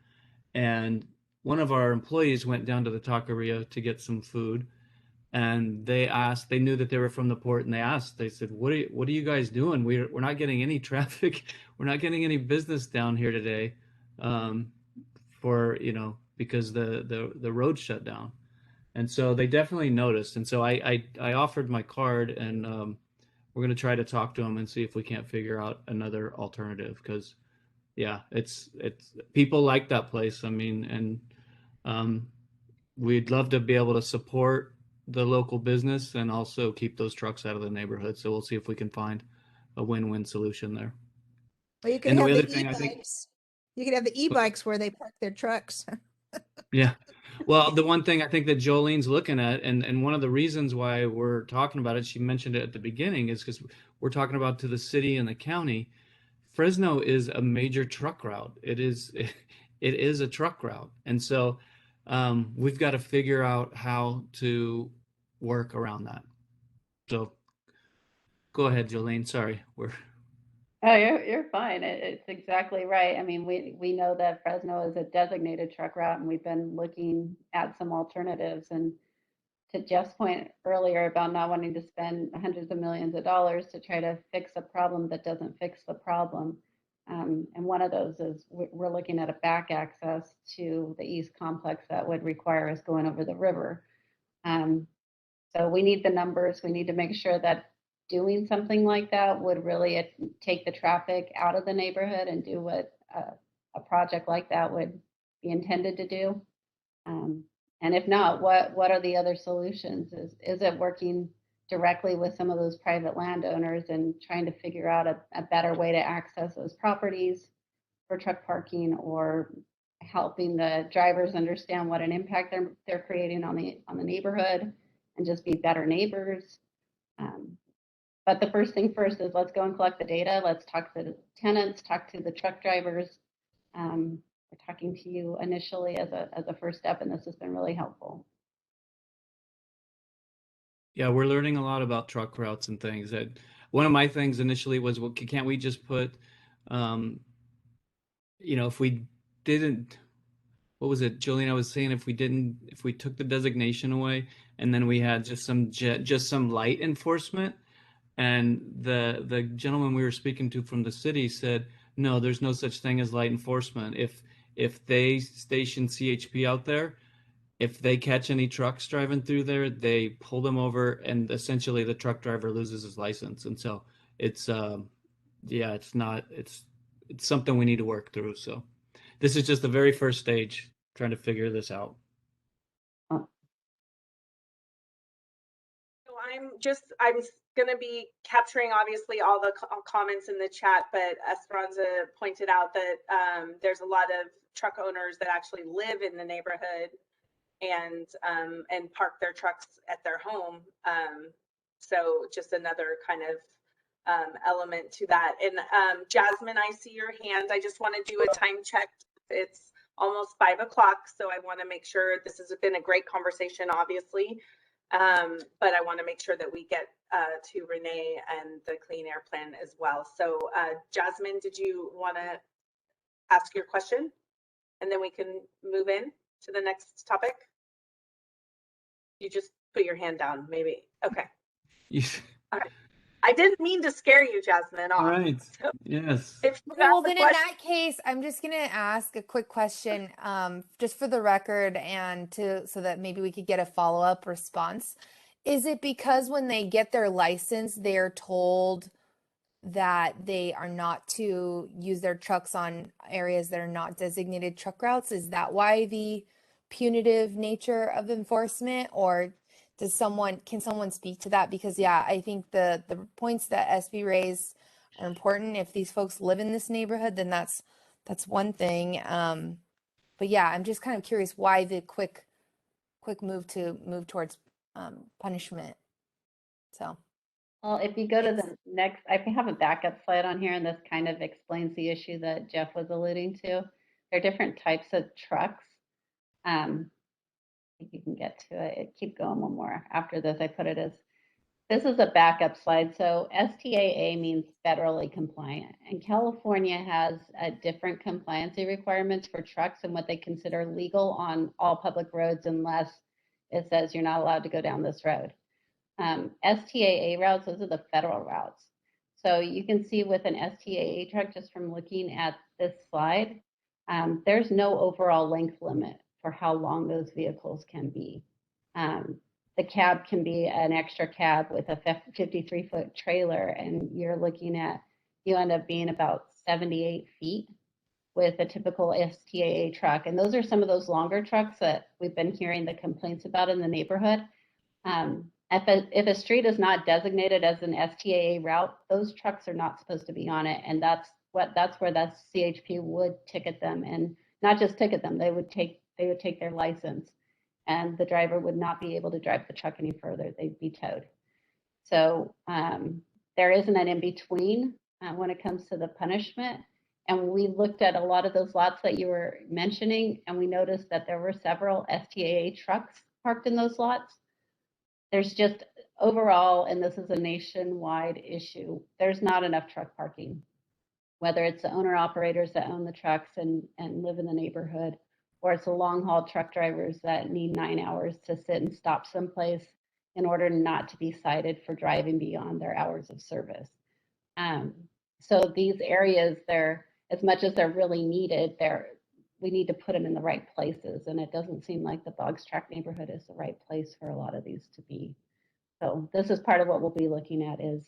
And one of our employees went down to the taqueria to get some food, and they knew that they were from the port, and they said, what are you guys doing? We're not getting any traffic. We're not getting any business down here today, for, you know, because the road shut down. And so they definitely noticed. And so I offered my card, and we're going to try to talk to them and see if we can't figure out another alternative, because yeah, it's people like that place. I mean, and we'd love to be able to support the local business and also keep those trucks out of the neighborhood. So we'll see if we can find a win-win solution there. Well, you could And the have other the thing I think, e-bikes. You could have the e-bikes where they park their trucks. yeah. Well, the one thing I think that Jolene's looking at, and one of the reasons why we're talking about it, she mentioned it at the beginning, is because we're talking about to the city and the county. Fresno is a major truck route. It is a truck route. And so we've got to figure out how to work around that. So go ahead, Jolene. Sorry. Oh, you're fine. It's exactly right. I mean, we know that Fresno is a designated truck route, and we've been looking at some alternatives. And to Jeff's point earlier about not wanting to spend hundreds of millions of dollars to try to fix a problem that doesn't fix the problem. And one of those is we're looking at a back access to the east complex that would require us going over the river. So we need the numbers. We need to make sure that doing something like that would really take the traffic out of the neighborhood and do what a project like that would be intended to do. And if not, what are the other solutions? Is it working directly with some of those private landowners and trying to figure out a better way to access those properties for truck parking, or helping the drivers understand what an impact they're creating on the neighborhood and just be better neighbors? But the first thing first is let's go and collect the data. Let's talk to the tenants, talk to the truck drivers. We're talking to you initially as a first step, and this has been really helpful. Yeah, we're learning a lot about truck routes and things. That one of my things initially was, well, can't we just put, you know, if we didn't, what was it, Jolene? I was saying if we took the designation away and then we had just some light enforcement, and the gentleman we were speaking to from the city said, no, there's no such thing as light enforcement. If they station CHP out there, if they catch any trucks driving through there, they pull them over, and essentially the truck driver loses his license. And so it's yeah, it's something we need to work through. So this is just the very first stage, trying to figure this out. So I'm going to be capturing obviously all the comments in the chat, but Esperanza pointed out that there's a lot of truck owners that actually live in the neighborhood and park their trucks at their home. So just another kind of element to that. And Jasmine, I see your hand. I just want to do a time check. It's almost 5 o'clock, so I want to make sure this has been a great conversation, obviously. But I want to make sure that we get to Renee and the Clean Air Plan as well. So Jasmine, did you want to ask your question? And then we can move in to the next topic. You just put your hand down, maybe. Okay. All right. I didn't mean to scare you, Jasmine. All right. So Yes. if you Okay, well have a then in question, that case, I'm just gonna ask a quick question, just for the record and so that maybe we could get a follow-up response. Is it because when they get their license, they're told that they are not to use their trucks on areas that are not designated truck routes? Is that why the punitive nature of enforcement, or can someone speak to that? Because yeah, I think the points that SB raised are important. If these folks live in this neighborhood, then that's one thing. But yeah, I'm just kind of curious why the quick move towards punishment. So. Well, if you go to the next, I have a backup slide on here, and this kind of explains the issue that Jeff was alluding to. There are different types of trucks. I think you can get to it. Keep going one more. After this, I put it as, this is a backup slide. So STAA means federally compliant, and California has different compliancy requirements for trucks and what they consider legal on all public roads unless it says you're not allowed to go down this road. STAA routes, those are the federal routes. So you can see with an STAA truck, just from looking at this slide, there's no overall length limit for how long those vehicles can be. The cab can be an extra cab with a 53-foot trailer, and you're looking at, you end up being about 78 feet with a typical STAA truck. And those are some of those longer trucks that we've been hearing the complaints about in the neighborhood. If a street is not designated as an STAA route, those trucks are not supposed to be on it, and that's where the CHP would ticket them, and not just ticket them, they would take their license, and the driver would not be able to drive the truck any further. They'd be towed. So there isn't an in between when it comes to the punishment. And we looked at a lot of those lots that you were mentioning, and we noticed that there were several STAA trucks parked in those lots. There's just overall, and this is a nationwide issue, there's not enough truck parking, whether it's the owner operators that own the trucks and live in the neighborhood, or it's the long haul truck drivers that need 9 hours to sit and stop someplace in order not to be cited for driving beyond their hours of service. So these areas, they're, as much as they're really needed, we need to put them in the right places, and it doesn't seem like the Boggs Track neighborhood is the right place for a lot of these to be. So this is part of what we'll be looking at, is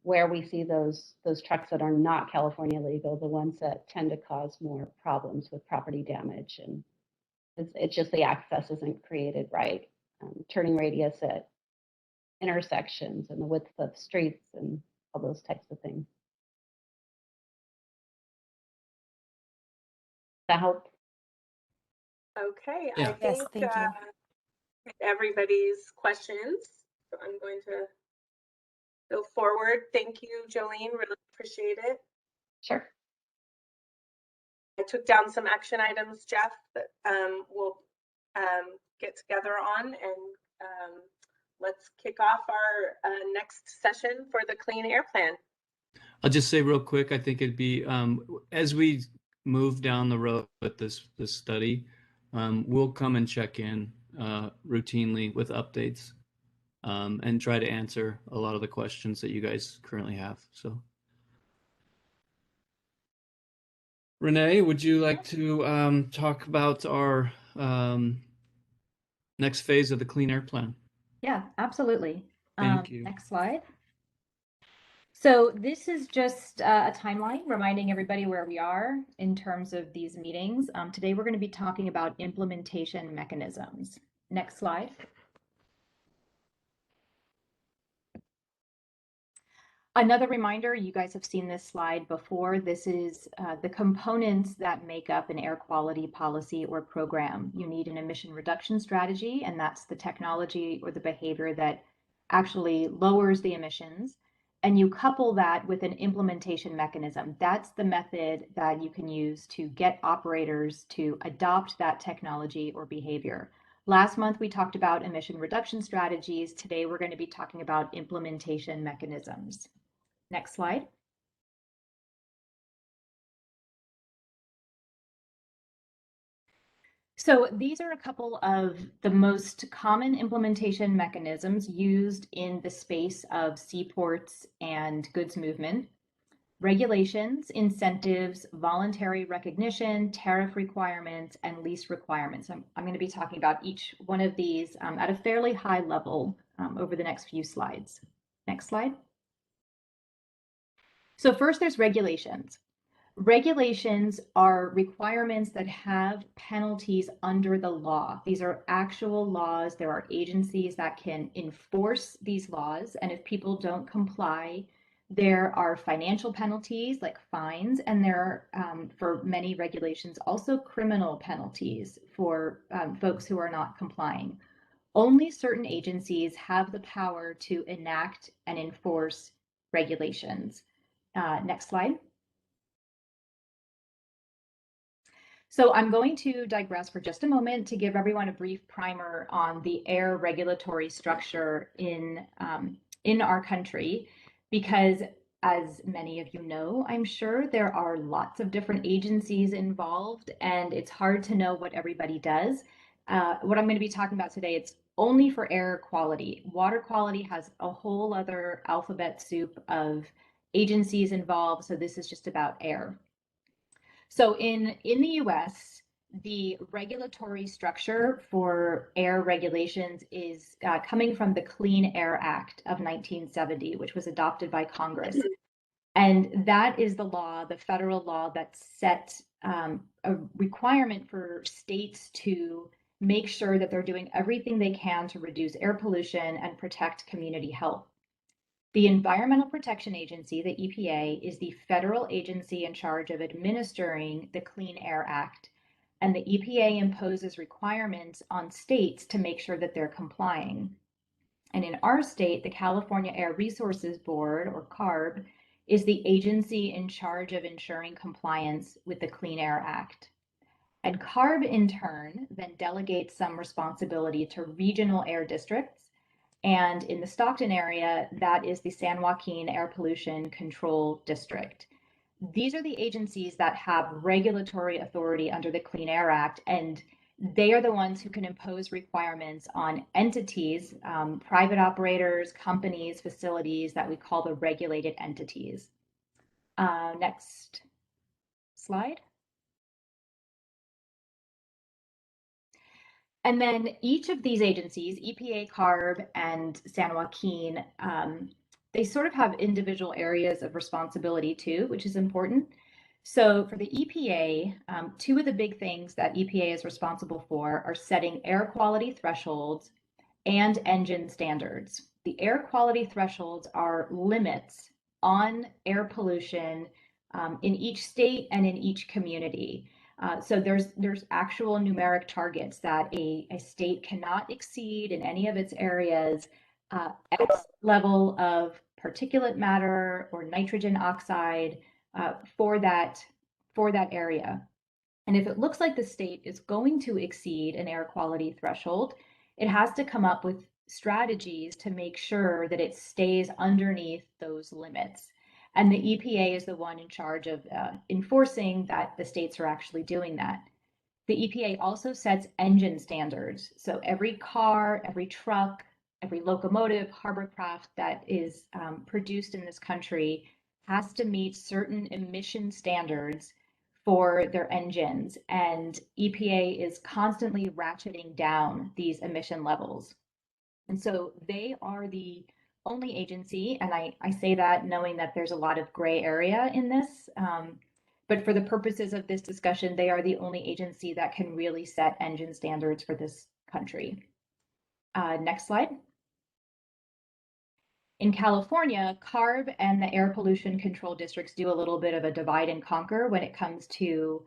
where we see those trucks that are not California legal, the ones that tend to cause more problems with property damage, and it's just the access isn't created right. Turning radius at intersections and the width of streets and all those types of things. That help? Okay, Yeah. I think Thank you. everybody's questions. So I'm going to go forward. Thank you, Jolene. Really appreciate it. Sure. I took down some action items, Jeff, that we'll get together on, and let's kick off our next session for the Clean Air Plan. I'll just say real quick, I think it'd be, as we move down the road with this study, we'll come and check in routinely with updates and try to answer a lot of the questions that you guys currently have. So, Renee, would you like to talk about our next phase of the Clean Air Plan? Yeah, absolutely. Thank you. Next slide. So this is just a timeline reminding everybody where we are in terms of these meetings. Today we're going to be talking about implementation mechanisms. Next slide. Another reminder, you guys have seen this slide before. This is the components that make up an air quality policy or program. You need an emission reduction strategy, and that's the technology or the behavior that actually lowers the emissions. And you couple that with an implementation mechanism. That's the method that you can use to get operators to adopt that technology or behavior. Last month, we talked about emission reduction strategies. Today, we're going to be talking about implementation mechanisms. Next slide. So these are a couple of the most common implementation mechanisms used in the space of seaports and goods movement. Regulations, incentives, voluntary recognition, tariff requirements, and lease requirements. I'm going to be talking about each one of these at a fairly high level over the next few slides. Next slide. So first, there's regulations. Regulations are requirements that have penalties under the law. These are actual laws. There are agencies that can enforce these laws, and if people don't comply, there are financial penalties like fines, and there are, for many regulations, also criminal penalties for folks who are not complying. Only certain agencies have the power to enact and enforce regulations. Next slide. So I'm going to digress for just a moment to give everyone a brief primer on the air regulatory structure in our country, because as many of you know, I'm sure there are lots of different agencies involved, and it's hard to know what everybody does. What I'm going to be talking about today, it's only for air quality. Water quality has a whole other alphabet soup of agencies involved, so this is just about air. So in the US, the regulatory structure for air regulations is coming from the Clean Air Act of 1970, which was adopted by Congress. And that is the law, the federal law that set a requirement for states to make sure that they're doing everything they can to reduce air pollution and protect community health. The Environmental Protection Agency, the EPA, is the federal agency in charge of administering the Clean Air Act, and the EPA imposes requirements on states to make sure that they're complying. And in our state, the California Air Resources Board, or CARB, is the agency in charge of ensuring compliance with the Clean Air Act. And CARB, in turn, then delegates some responsibility to regional air districts. And in the Stockton area, that is the San Joaquin Air Pollution Control District. These are the agencies that have regulatory authority under the Clean Air Act, and they are the ones who can impose requirements on entities, private operators, companies, facilities that we call the regulated entities. Next slide. And then each of these agencies, EPA, CARB, and San Joaquin, they sort of have individual areas of responsibility too, which is important. So for the EPA, two of the big things that EPA is responsible for are setting air quality thresholds and engine standards. The air quality thresholds are limits on air pollution in each state and in each community. So there's actual numeric targets that a state cannot exceed in any of its areas X level of particulate matter or nitrogen oxide for that area. And if it looks like the state is going to exceed an air quality threshold, it has to come up with strategies to make sure that it stays underneath those limits. And the EPA is the one in charge of enforcing that the states are actually doing that. The EPA also sets engine standards. So every car, every truck, every locomotive, hovercraft that is produced in this country has to meet certain emission standards for their engines. And EPA is constantly ratcheting down these emission levels. And so they are the only agency, and I say that knowing that there's a lot of gray area in this, but for the purposes of this discussion, they are the only agency that can really set engine standards for this country. Next slide. In California, CARB and the air pollution control districts do a little bit of a divide and conquer when it comes to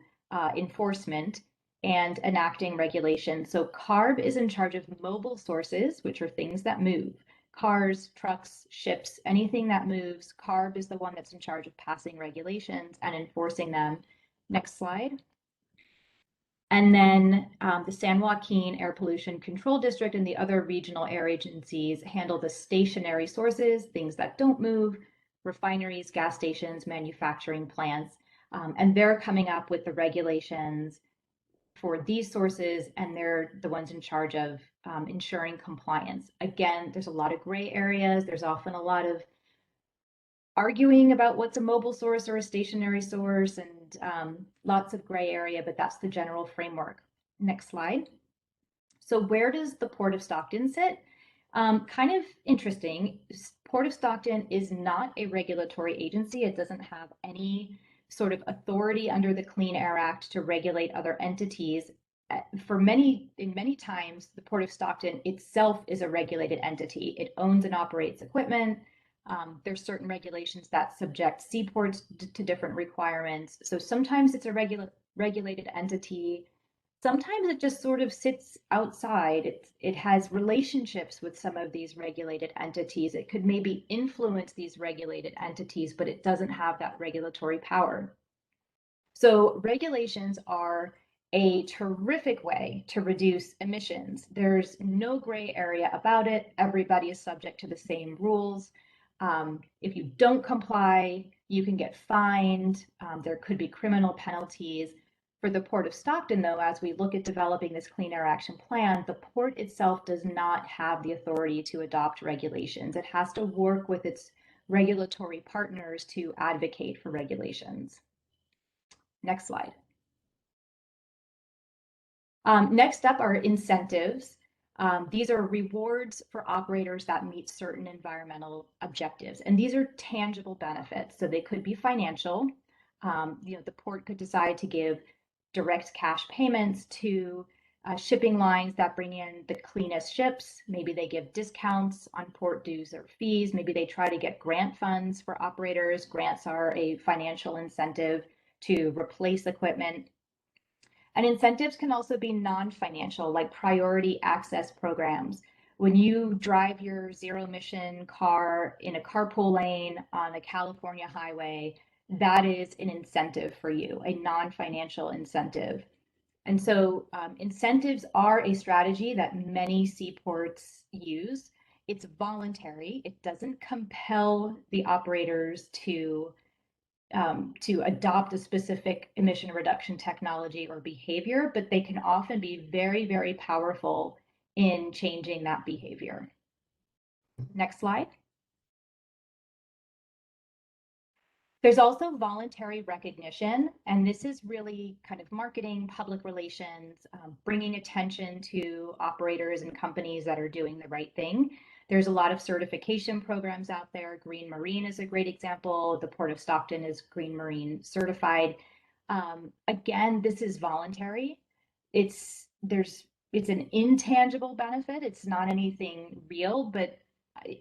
enforcement and enacting regulations. So CARB is in charge of mobile sources, which are things that move. Cars, trucks, ships, anything that moves. CARB is the one that's in charge of passing regulations and enforcing them. Next slide. And then the San Joaquin Air Pollution Control District and the other regional air agencies handle the stationary sources, things that don't move, refineries, gas stations, manufacturing plants. And they're coming up with the regulations for these sources, and they're the ones in charge of ensuring compliance. Again, there's a lot of gray areas. There's often a lot of arguing about what's a mobile source or a stationary source, and lots of gray area, but that's the general framework. Next slide. So where does the Port of Stockton sit? Kind of interesting. Port of Stockton is not a regulatory agency. It doesn't have any sort of authority under the Clean Air Act to regulate other entities. In many times, the Port of Stockton itself is a regulated entity. It owns and operates equipment. There's certain regulations that subject seaports to different requirements. So sometimes it's a regulated entity. Sometimes it just sort of sits outside. It has relationships with some of these regulated entities. It could maybe influence these regulated entities, but it doesn't have that regulatory power. So regulations are a terrific way to reduce emissions. There's no gray area about it. Everybody is subject to the same rules. If you don't comply, you can get fined. There could be criminal penalties. For the Port of Stockton, though, as we look at developing this Clean Air Action Plan, the port itself does not have the authority to adopt regulations. It has to work with its regulatory partners to advocate for regulations. Next slide. Next up are incentives. These are rewards for operators that meet certain environmental objectives, and these are tangible benefits. So they could be financial. The port could decide to give direct cash payments to shipping lines that bring in the cleanest ships. Maybe they give discounts on port dues or fees. Maybe they try to get grant funds for operators. Grants are a financial incentive to replace equipment. And incentives can also be non-financial, like priority access programs. When you drive your zero-emission car in a carpool lane on a California highway, that is an incentive for you, a non-financial incentive. And so incentives are a strategy that many seaports use. It's voluntary. It doesn't compel the operators to adopt a specific emission reduction technology or behavior, but they can often be very, very powerful in changing that behavior. Next slide. There's also voluntary recognition, and this is really kind of marketing, public relations, bringing attention to operators and companies that are doing the right thing. There's a lot of certification programs out there. Green Marine is a great example. The Port of Stockton is Green Marine certified. Again, this is voluntary. It's an intangible benefit. It's not anything real, but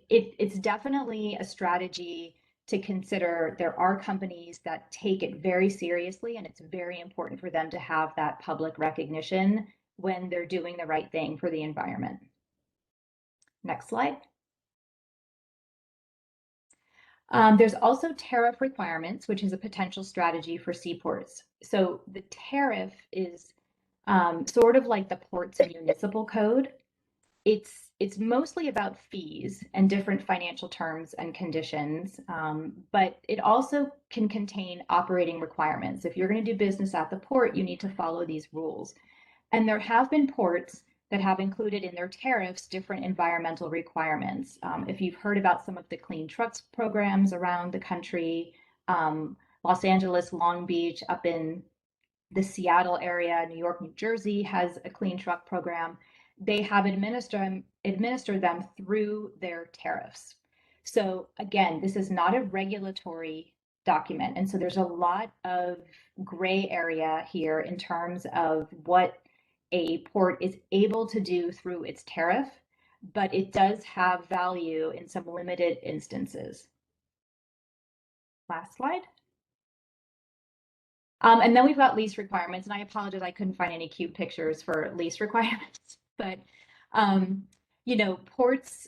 it's definitely a strategy to consider. There are companies that take it very seriously, and it's very important for them to have that public recognition when they're doing the right thing for the environment. Next slide. There's also tariff requirements, which is a potential strategy for seaports. So the tariff is sort of like the port's municipal code. It's mostly about fees and different financial terms and conditions, but it also can contain operating requirements. If you're going to do business at the port, you need to follow these rules. And there have been ports that have included in their tariffs different environmental requirements. If you've heard about some of the clean trucks programs around the country, Los Angeles, Long Beach, up in the Seattle area, New York, New Jersey has a clean truck program. They have administered them through their tariffs. So again, this is not a regulatory document. And so there's a lot of gray area here in terms of what a port is able to do through its tariff. but it does have value in some limited instances. Last slide. And then we've got lease requirements, and I apologize, I couldn't find any cute pictures for lease requirements, but you know, ports,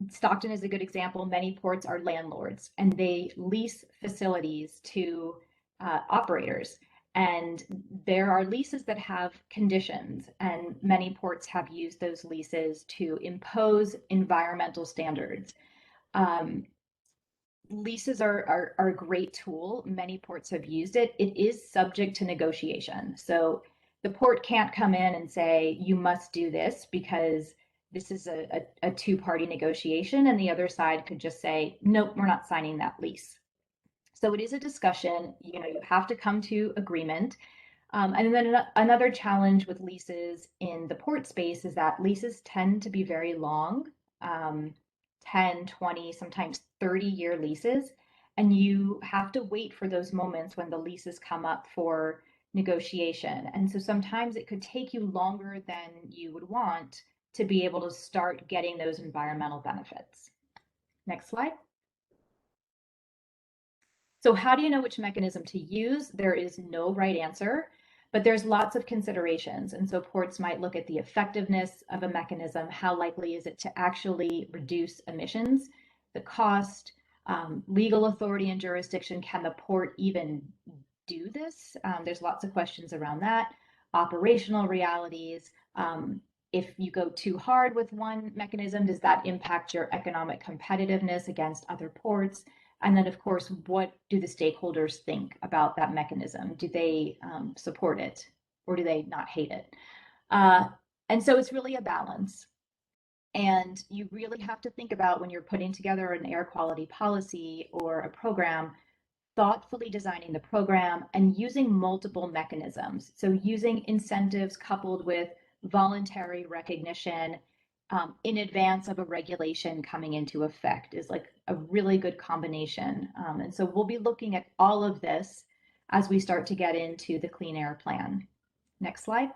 Stockton is a good example. Many ports are landlords and they lease facilities to operators. And there are leases that have conditions, and many ports have used those leases to impose environmental standards. Leases are a great tool. Many ports have used it. It is subject to negotiation. So the port can't come in and say, you must do this, because this is a two-party negotiation, and the other side could just say, nope, we're not signing that lease. So it is a discussion. You know, you have to come to agreement. And then another challenge with leases in the port space is that leases tend to be very long, 10, 20, sometimes 30-year leases. And you have to wait for those moments when the leases come up for negotiation. And so sometimes it could take you longer than you would want to be able to start getting those environmental benefits. Next slide. So how do you know which mechanism to use? There is no right answer, but there's lots of considerations. And so ports might look at the effectiveness of a mechanism. How likely is it to actually reduce emissions? The cost, legal authority and jurisdiction. Can the port even do this? There's lots of questions around that. Operational realities. If you go too hard with one mechanism, does that impact your economic competitiveness against other ports? And then, of course, what do the stakeholders think about that mechanism? Do they support it, or do they not hate it? And so it's really a balance. And you really have to think about, when you're putting together an air quality policy or a program, thoughtfully designing the program and using multiple mechanisms. So using incentives coupled with voluntary recognition in advance of a regulation coming into effect is like a really good combination. And so we'll be looking at all of this as we start to get into the Clean Air Plan. Next slide.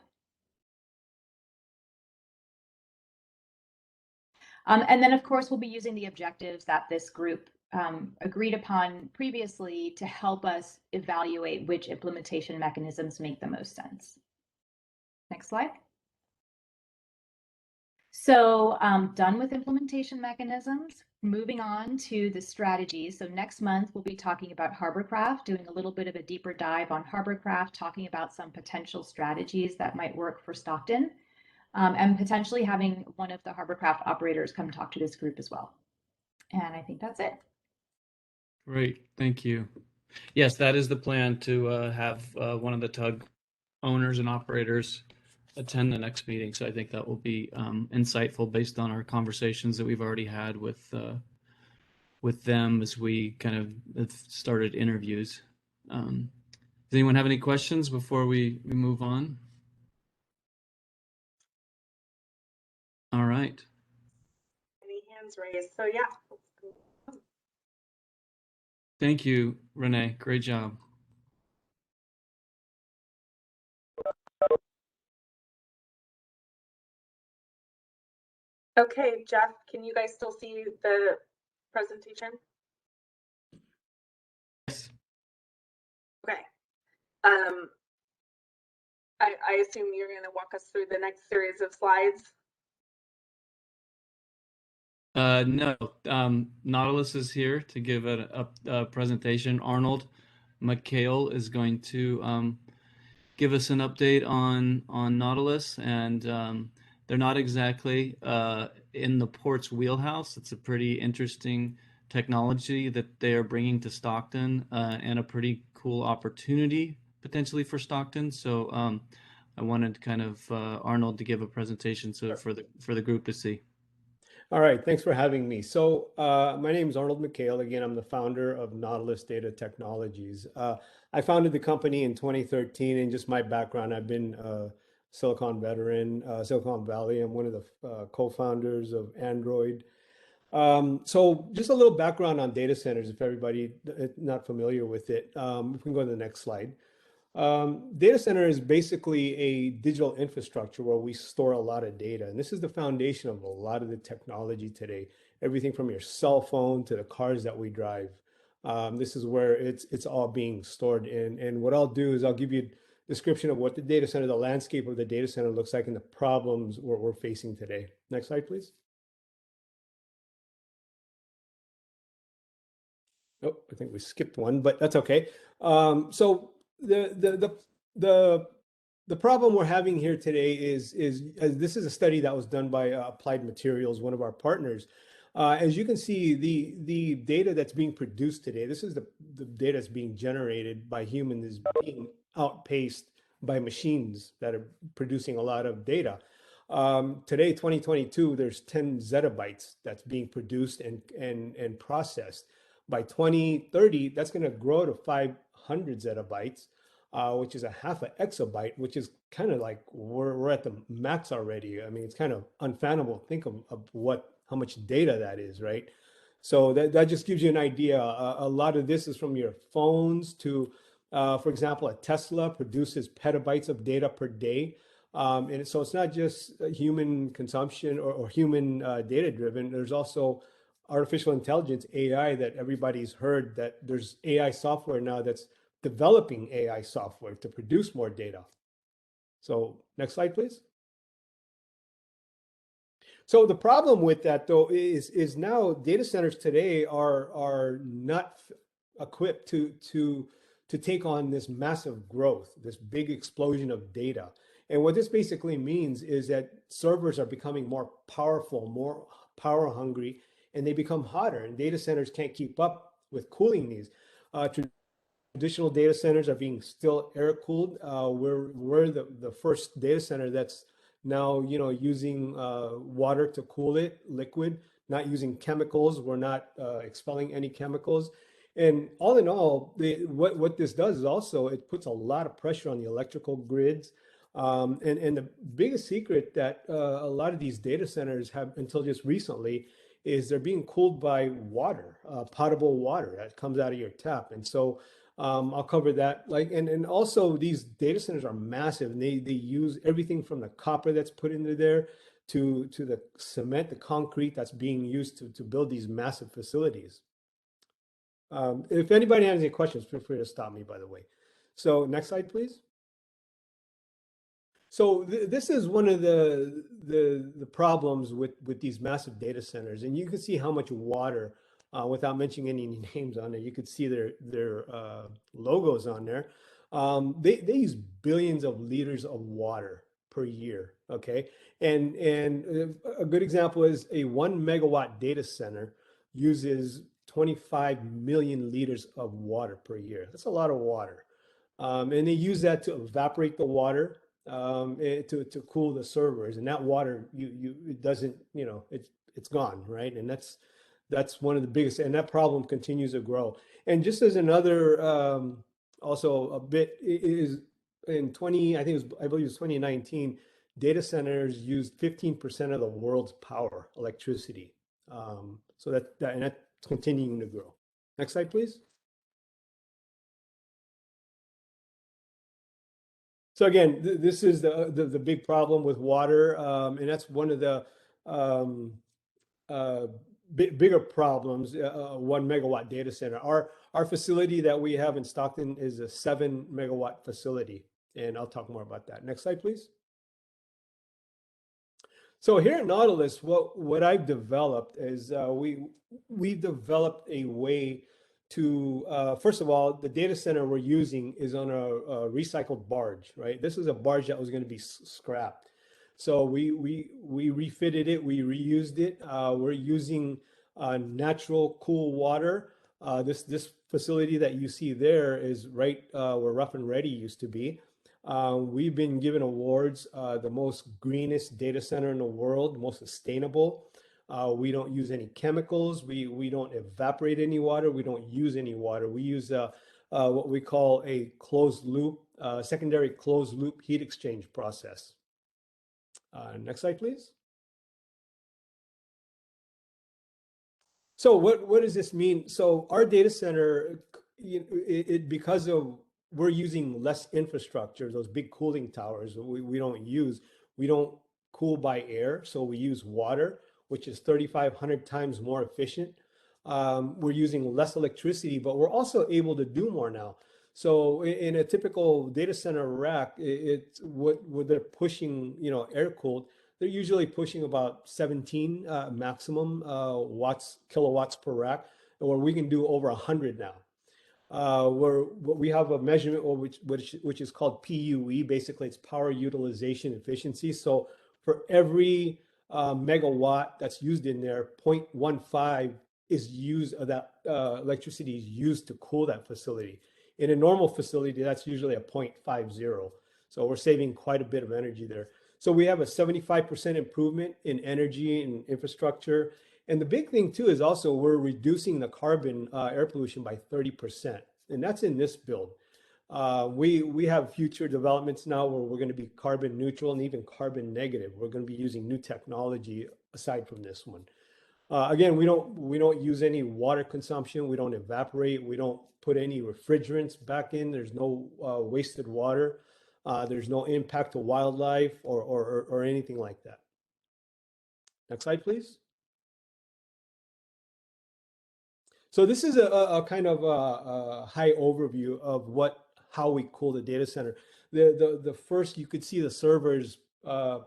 And then, of course, we'll be using the objectives that this group agreed upon previously to help us evaluate which implementation mechanisms make the most sense. Next slide. So done with implementation mechanisms, moving on to the strategies. So next month, we'll be talking about Harborcraft, doing a little bit of a deeper dive on Harborcraft, talking about some potential strategies that might work for Stockton, and potentially having one of the Harborcraft operators come talk to this group as well. And I think that's it. Great, thank you. Yes, that is the plan, to have one of the tug owners and operators attend the next meeting. So I think that will be insightful based on our conversations that we've already had with them as we kind of have started interviews. Does anyone have any questions before we move on? All right. Any hands raised? So yeah. Thank you, Renee. Great job. Okay, Jeff, can you guys still see the presentation? Yes. Okay. I assume you're going to walk us through the next series of slides. No, Nautilus is here to give a presentation. Arnold McHale is going to give us an update on Nautilus, and they're not exactly in the port's wheelhouse. It's a pretty interesting technology that they are bringing to Stockton, and a pretty cool opportunity potentially for Stockton. So I wanted kind of Arnold to give a presentation so for the group to see. All right, thanks for having me. So my name is Arnold McHale. Again, I'm the founder of Nautilus Data Technologies. I founded the company in 2013, and just my background, I've been a Silicon veteran, Silicon Valley. I'm one of the co-founders of Android. So just a little background on data centers, if everybody not familiar with it. We can go to the next slide. Data center is basically a digital infrastructure where we store a lot of data. And this is the foundation of a lot of the technology today. Everything from your cell phone to the cars that we drive. This is where it's all being stored in. And what I'll do is I'll give you a description of what the data center, the landscape of the data center looks like and the problems we're facing today. Next slide, please. Oh, I think we skipped one, but that's okay. So the problem we're having here today is this is a study that was done by Applied Materials, one of our partners. As you can see, the data that's being produced today, this is the data that's being generated by humans, is being outpaced by machines that are producing a lot of data. Today, 2022, there's 10 zettabytes that's being produced and processed. By 2030, that's going to grow to 500 zettabytes, which is a half an exabyte, which is kind of like we're at the max already. I mean, it's kind of unfathomable. Think of how much data that is, right? So that just gives you an idea. A lot of this is from your phones to, for example, a Tesla produces petabytes of data per day. And so it's not just human consumption or human data driven. There's also artificial intelligence, AI, that everybody's heard that there's AI software now that's developing AI software to produce more data. So next slide, please. So the problem with that, though, is now data centers today are not equipped to take on this massive growth, this big explosion of data. And what this basically means is that servers are becoming more powerful, more power hungry, and they become hotter, and data centers can't keep up with cooling needs. Traditional data centers are being still air cooled. We're the first data center that's now using water to cool it, liquid, not using chemicals. We're not expelling any chemicals. And all in all, what this does is also it puts a lot of pressure on the electrical grids. And the biggest secret that a lot of these data centers have until just recently is they're being cooled by water, potable water that comes out of your tap. And so I'll cover that. And also these data centers are massive, and they use everything from the copper that's put into there to the cement, the concrete that's being used to build these massive facilities. If anybody has any questions, feel free to stop me, by the way. So next slide, please. So this is one of the problems with these massive data centers, and you can see how much water, without mentioning any names on there, you could see their logos on there. They use billions of liters of water per year. Okay, and a good example is a 1 megawatt data center uses 25 million liters of water per year. That's a lot of water, and they use that to evaporate the water. To cool the servers, and that water it doesn't, it's gone, right? And that's one of the biggest, and that problem continues to grow. And just as another also a bit is in I believe it was 2019, data centers used 15% of the world's power, electricity. So and that's continuing to grow. Next slide, please. So again, this is the big problem with water, and that's one of the bigger problems. 1 megawatt data center. Our facility that we have in Stockton is a 7 megawatt facility, and I'll talk more about that. Next slide, please. So here at Nautilus, what I've developed is we've developed a way to, first of all, the data center we're using is on a recycled barge, right? This is a barge that was going to be scrapped. So we refitted it, we reused it. We're using natural cool water. This facility that you see there is right where Rough and Ready used to be. We've been given awards, the most greenest data center in the world, most sustainable. We don't use any chemicals. We don't evaporate any water. We don't use any water. We use what we call a closed loop, secondary closed loop heat exchange process. Next slide, please. So what does this mean? So our data center, because of we're using less infrastructure. Those big cooling towers we don't use. We don't cool by air, so we use water, which is 3,500 times more efficient. We're using less electricity, but we're also able to do more now. So in a typical data center rack, it's what they're pushing, you know, air cooled. They're usually pushing about 17 maximum kilowatts per rack, where we can do over 100 now. Where we have a measurement which is called PUE. Basically, it's power utilization efficiency. So for every megawatt that's used in there, 0.15 is used that electricity is used to cool that facility. In a normal facility, that's usually a 0.50. So we're saving quite a bit of energy there. So we have a 75% improvement in energy and infrastructure. And the big thing too is also we're reducing the carbon air pollution by 30%. And that's in this build. We have future developments now where we're going to be carbon neutral and even carbon negative. We're going to be using new technology aside from this one. Again, we don't use any water consumption. We don't evaporate. We don't put any refrigerants back in. There's no wasted water. There's no impact to wildlife or anything like that. Next slide, please. So this is a kind of a high overview of how we cool the data center. The first, you could see the servers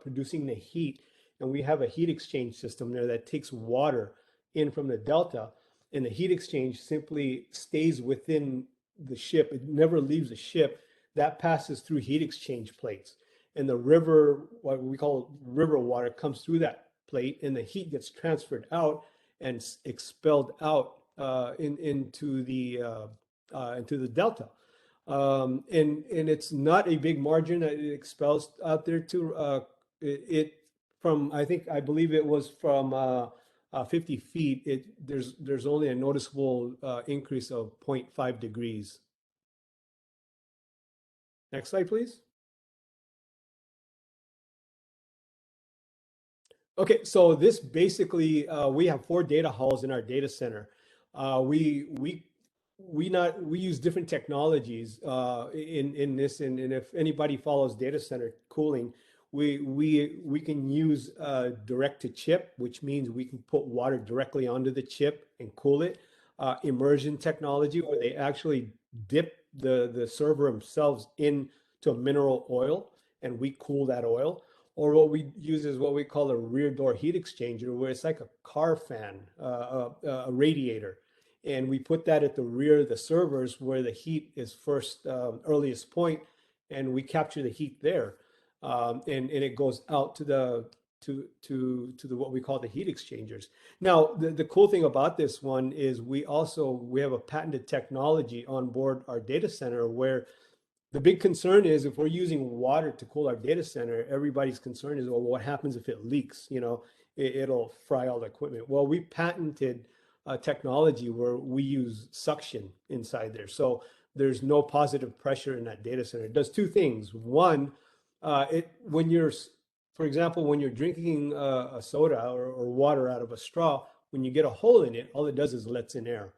producing the heat, and we have a heat exchange system there that takes water in from the delta, and the heat exchange simply stays within the ship. It never leaves the ship. That passes through heat exchange plates, and the river, what we call river water, comes through that plate, and the heat gets transferred out and expelled out into the delta. And it's not a big margin that it expels out there too. I believe it was from 50 feet. There's only a noticeable increase of 0.5 degrees. Next slide, please. Okay, so this basically we have 4 data halls in our data center. We use different technologies in this, and if anybody follows data center cooling, we can use direct to chip, which means we can put water directly onto the chip and cool it. Immersion technology, where they actually dip the server themselves into a mineral oil, and we cool that oil. Or what we use is what we call a rear door heat exchanger, where it's like a car fan, a radiator. And we put that at the rear of the servers where the heat is first, earliest point, and we capture the heat there. And it goes out to the what we call the heat exchangers. Now, the cool thing about this one is we have a patented technology on board our data center where the big concern is if we're using water to cool our data center, everybody's concern is, well, what happens if it leaks? You know, it'll fry all the equipment. Well, we patented a technology where we use suction inside there. So there's no positive pressure in that data center. It does 2 things. One, for example, when you're drinking a soda or water out of a straw, when you get a hole in it, all it does is lets in air.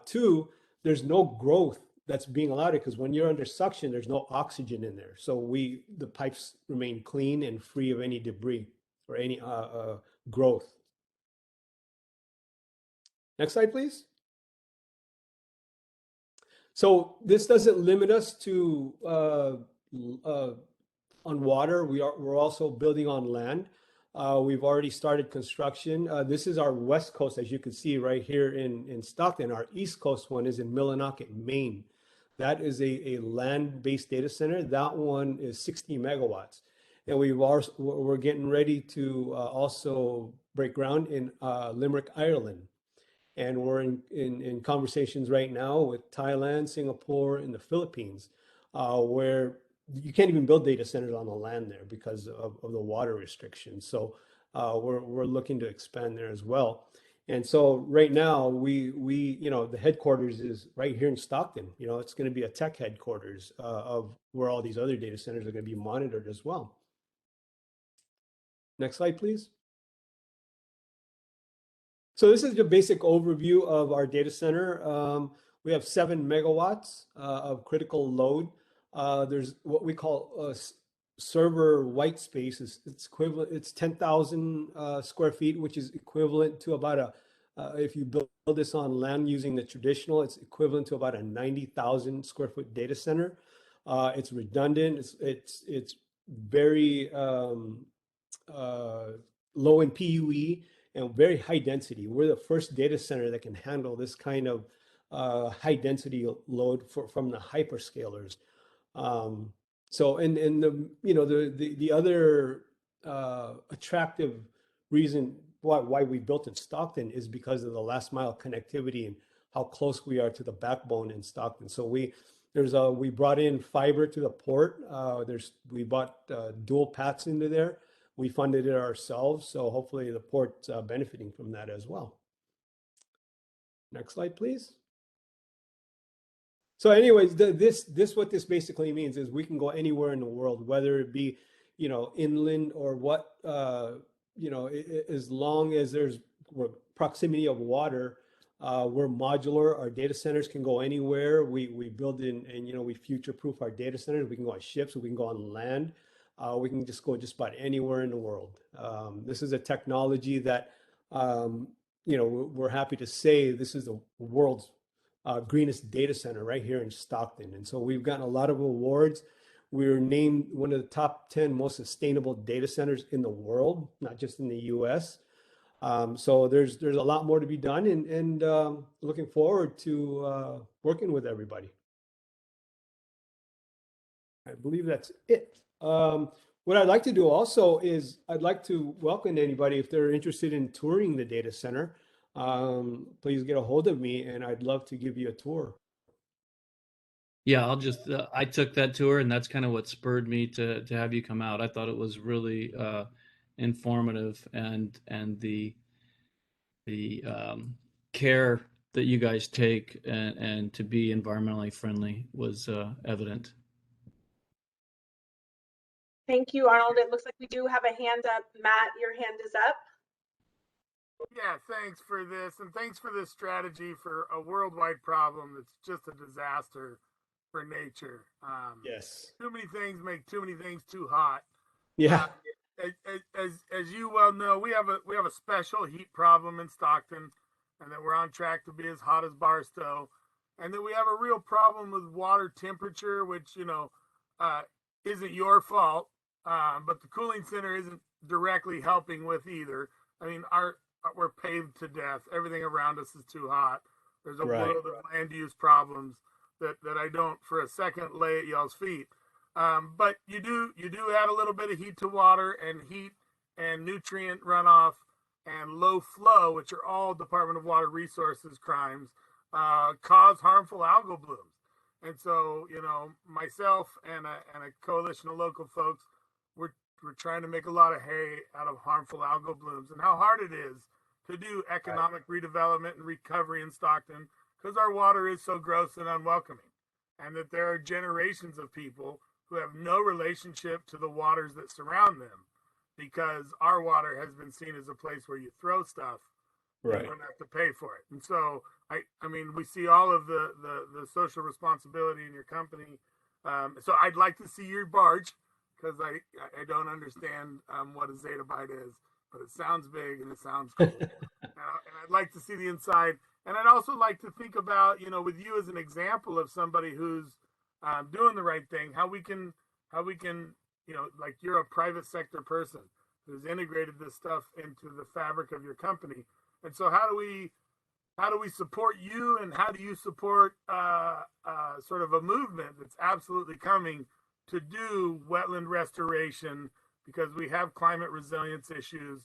2, there's no growth that's being allowed, because when you're under suction, there's no oxygen in there. So the pipes remain clean and free of any debris or any growth. Next slide, please. So this doesn't limit us to on water. We're also building on land. We've already started construction. This is our west coast, as you can see right here in Stockton. Our east coast one is in Millinocket, Maine. That is a land-based data center. That one is 60 megawatts. And we're getting ready to also break ground in Limerick, Ireland. And we're in conversations right now with Thailand, Singapore, and the Philippines, where you can't even build data centers on the land there because of the water restrictions. So we're looking to expand there as well. And so right now we the headquarters is right here in Stockton. You know, it's going to be a tech headquarters of where all these other data centers are going to be monitored as well. Next slide, please. So this is the basic overview of our data center. we have 7 megawatts of critical load. There's what we call server white space. It's equivalent. It's 10,000 square feet, which is equivalent to about if you build this on land using the traditional, it's equivalent to about a 90,000 square foot data center. It's redundant. It's very low in PUE and very high density. We're the first data center that can handle this kind of high density load from the hyperscalers. So and the other attractive reason why we built in Stockton is because of the last mile connectivity and how close we are to the backbone in Stockton. So we brought in fiber to the port. We bought dual paths into there. We funded it ourselves, so hopefully the port's benefiting from that as well. Next slide, please. So anyways, what this basically means is we can go anywhere in the world, whether it be, inland or what, as long as there's proximity of water, we're modular. Our data centers can go anywhere. We build in and we future-proof our data centers. We can go on ships, we can go on land. We can just go just about anywhere in the world. This is a technology that, we're happy to say this is the world's greenest data center right here in Stockton. And so we've gotten a lot of awards. We were named one of the top 10 most sustainable data centers in the world, not just in the US. So there's a lot more to be done and looking forward to working with everybody. I believe that's it. What I'd like to do also is I'd like to welcome anybody if they're interested in touring the data center. Please get a hold of me and I'd love to give you a tour. Yeah, I'll just I took that tour and that's kind of what spurred me to have you come out. I thought it was really informative and the care that you guys take and to be environmentally friendly was evident. Thank you, Arnold. It looks like we do have a hand up. Matt, your hand is up. Yeah, thanks for this, and thanks for this strategy for a worldwide problem that's just a disaster for nature. Yes. Too many things make too many things too hot. Yeah. As you well know, we have a special heat problem in Stockton, and that we're on track to be as hot as Barstow, and that we have a real problem with water temperature, which isn't your fault, but the cooling center isn't directly helping with either. I mean, we're paved to death. Everything around us is too hot. There's a world of land use problems that I don't for a second lay at y'all's feet. But you do add a little bit of heat to water, and heat and nutrient runoff and low flow, which are all Department of Water Resources crimes, cause harmful algal blooms. And so, myself and a coalition of local folks, we're trying to make a lot of hay out of harmful algal blooms and how hard it is to do economic redevelopment and recovery in Stockton because our water is so gross and unwelcoming, and that there are generations of people who have no relationship to the waters that surround them because our water has been seen as a place where you throw stuff. Right. You don't have to pay for it. And so, I mean, we see all of the social responsibility in your company. So I'd like to see your barge because I don't understand what a zettabyte is, but it sounds big and it sounds cool. and I'd like to see the inside. And I'd also like to think about, with you as an example of somebody who's doing the right thing, how we can, like you're a private sector person who's integrated this stuff into the fabric of your company. And so how do we support you, and how do you support sort of a movement that's absolutely coming to do wetland restoration because we have climate resilience issues?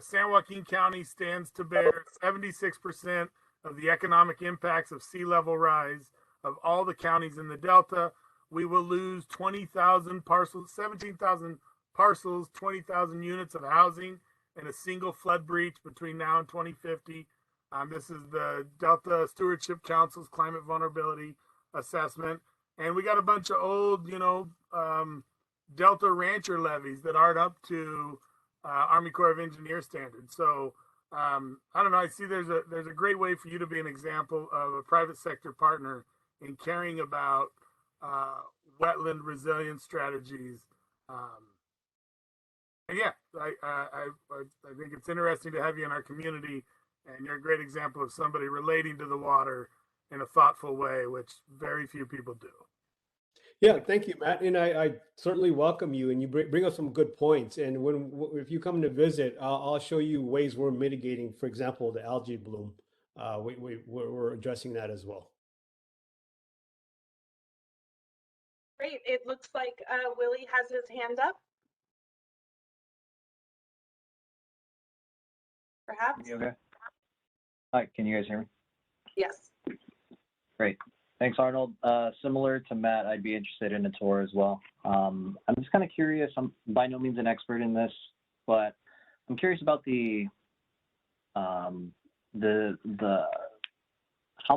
San Joaquin County stands to bear 76% of the economic impacts of sea level rise of all the counties in the Delta. We will lose 20,000 parcels, 17,000 parcels, 20,000 units of housing in a single flood breach between now and 2050. This is the Delta Stewardship Council's climate vulnerability assessment. And we got a bunch of old, Delta rancher levees that aren't up to Army Corps of Engineers standards. So I don't know. I see there's a great way for you to be an example of a private sector partner in caring about wetland resilience strategies. And yeah, I think it's interesting to have you in our community, and you're a great example of somebody relating to the water in a thoughtful way, which very few people do. Yeah, thank you, Matt. And I certainly welcome you, and you bring up some good points. And if you come to visit, I'll show you ways we're mitigating, for example, the algae bloom. We're addressing that as well. Great. It looks like Willie has his hand up. Perhaps. Okay. Hi, can you guys hear me? Yes. Great. Thanks, Arnold. Similar to Matt, I'd be interested in a tour as well. I'm just kind of curious. I'm by no means an expert in this, but I'm curious about the how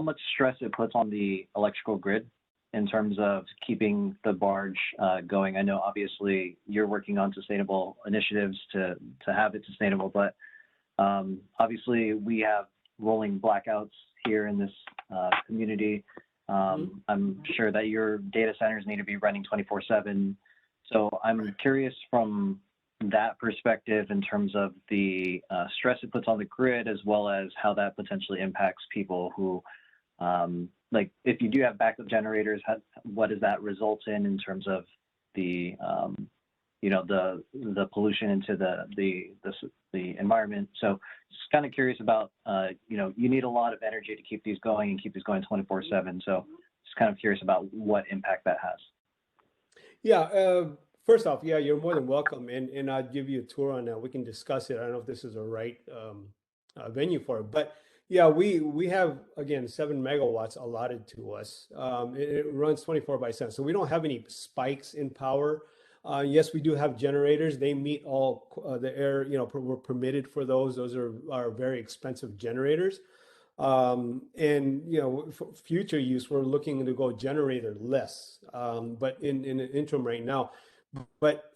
much stress it puts on the electrical grid in terms of keeping the barge going. I know obviously you're working on sustainable initiatives to have it sustainable, but obviously we have rolling blackouts here in this community. I'm sure that your data centers need to be running 24/7. So I'm curious from that perspective in terms of the stress it puts on the grid, as well as how that potentially impacts people who, like if you do have backup generators, what does that result in terms of the, you know, the pollution into the environment. So just kind of curious about, you know, you need a lot of energy to keep these going and keep these going 24/7. So just kind of curious about what impact that has. Yeah, first off, yeah, you're more than welcome, and I'll give you a tour on that. We can discuss it. I don't know if this is a right venue for it, but yeah, we have again 7 megawatts allotted to us. It runs 24/7, so we don't have any spikes in power. Yes, we do have generators. They meet all the air, you know, we're permitted for those. Those are very expensive generators. And you know, for future use, we're looking to go generator less, but in the interim right now. But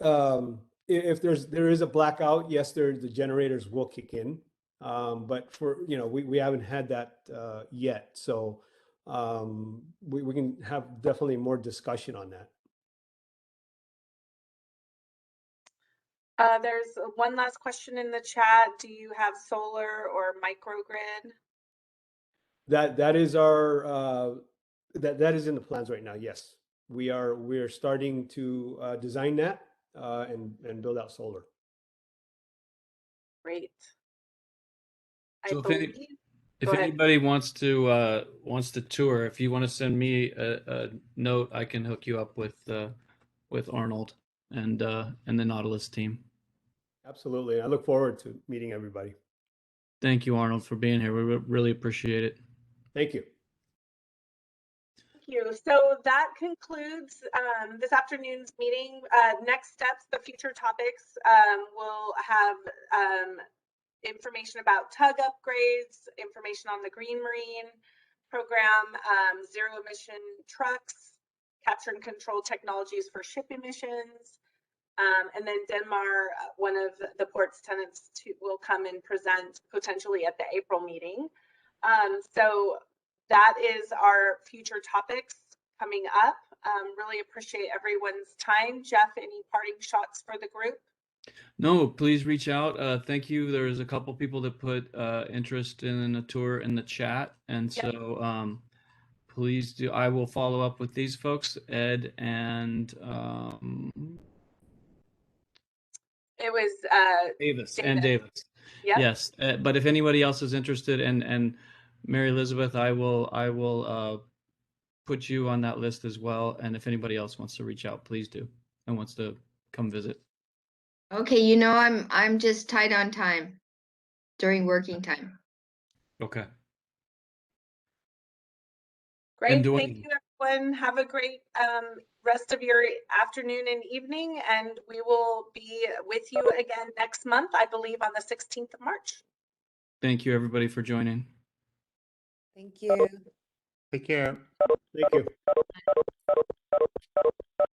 if there is a blackout, yes, the generators will kick in. But for, you know, we haven't had that yet, so we can have definitely more discussion on that. There's one last question in the chat. Do you have solar or microgrid? That is our that is in the plans right now. Yes, we're starting to design that and build out solar. Great. So if anybody wants to tour, if you want to send me a note, I can hook you up with Arnold and the Nautilus team. Absolutely. I look forward to meeting everybody. Thank you, Arnold, for being here. We really appreciate it. Thank you. Thank you. So that concludes this afternoon's meeting. Next steps, the future topics, we'll have information about tug upgrades, information on the Green Marine program, zero emission trucks, capture and control technologies for ship emissions. And then Denmark, one of the port's tenants, will come and present potentially at the April meeting. So that is our future topics coming up. Really appreciate everyone's time. Jeff, any parting shots for the group? No, please reach out. Thank you. There's a couple people that put interest in a tour in the chat, and so please do. I will follow up with these folks, Ed and it was Davis and Davis. Yep. Yes, but if anybody else is interested, and Mary Elizabeth, I will put you on that list as well. And if anybody else wants to reach out, please do, and wants to come visit. Okay, you know, I'm just tight on time during working time. Okay. Great. Thank you, everyone. Have a great rest of your afternoon and evening, and we will be with you again next month, I believe on the 16th of March. Thank you, everybody, for joining. Thank you. Take care. Thank you.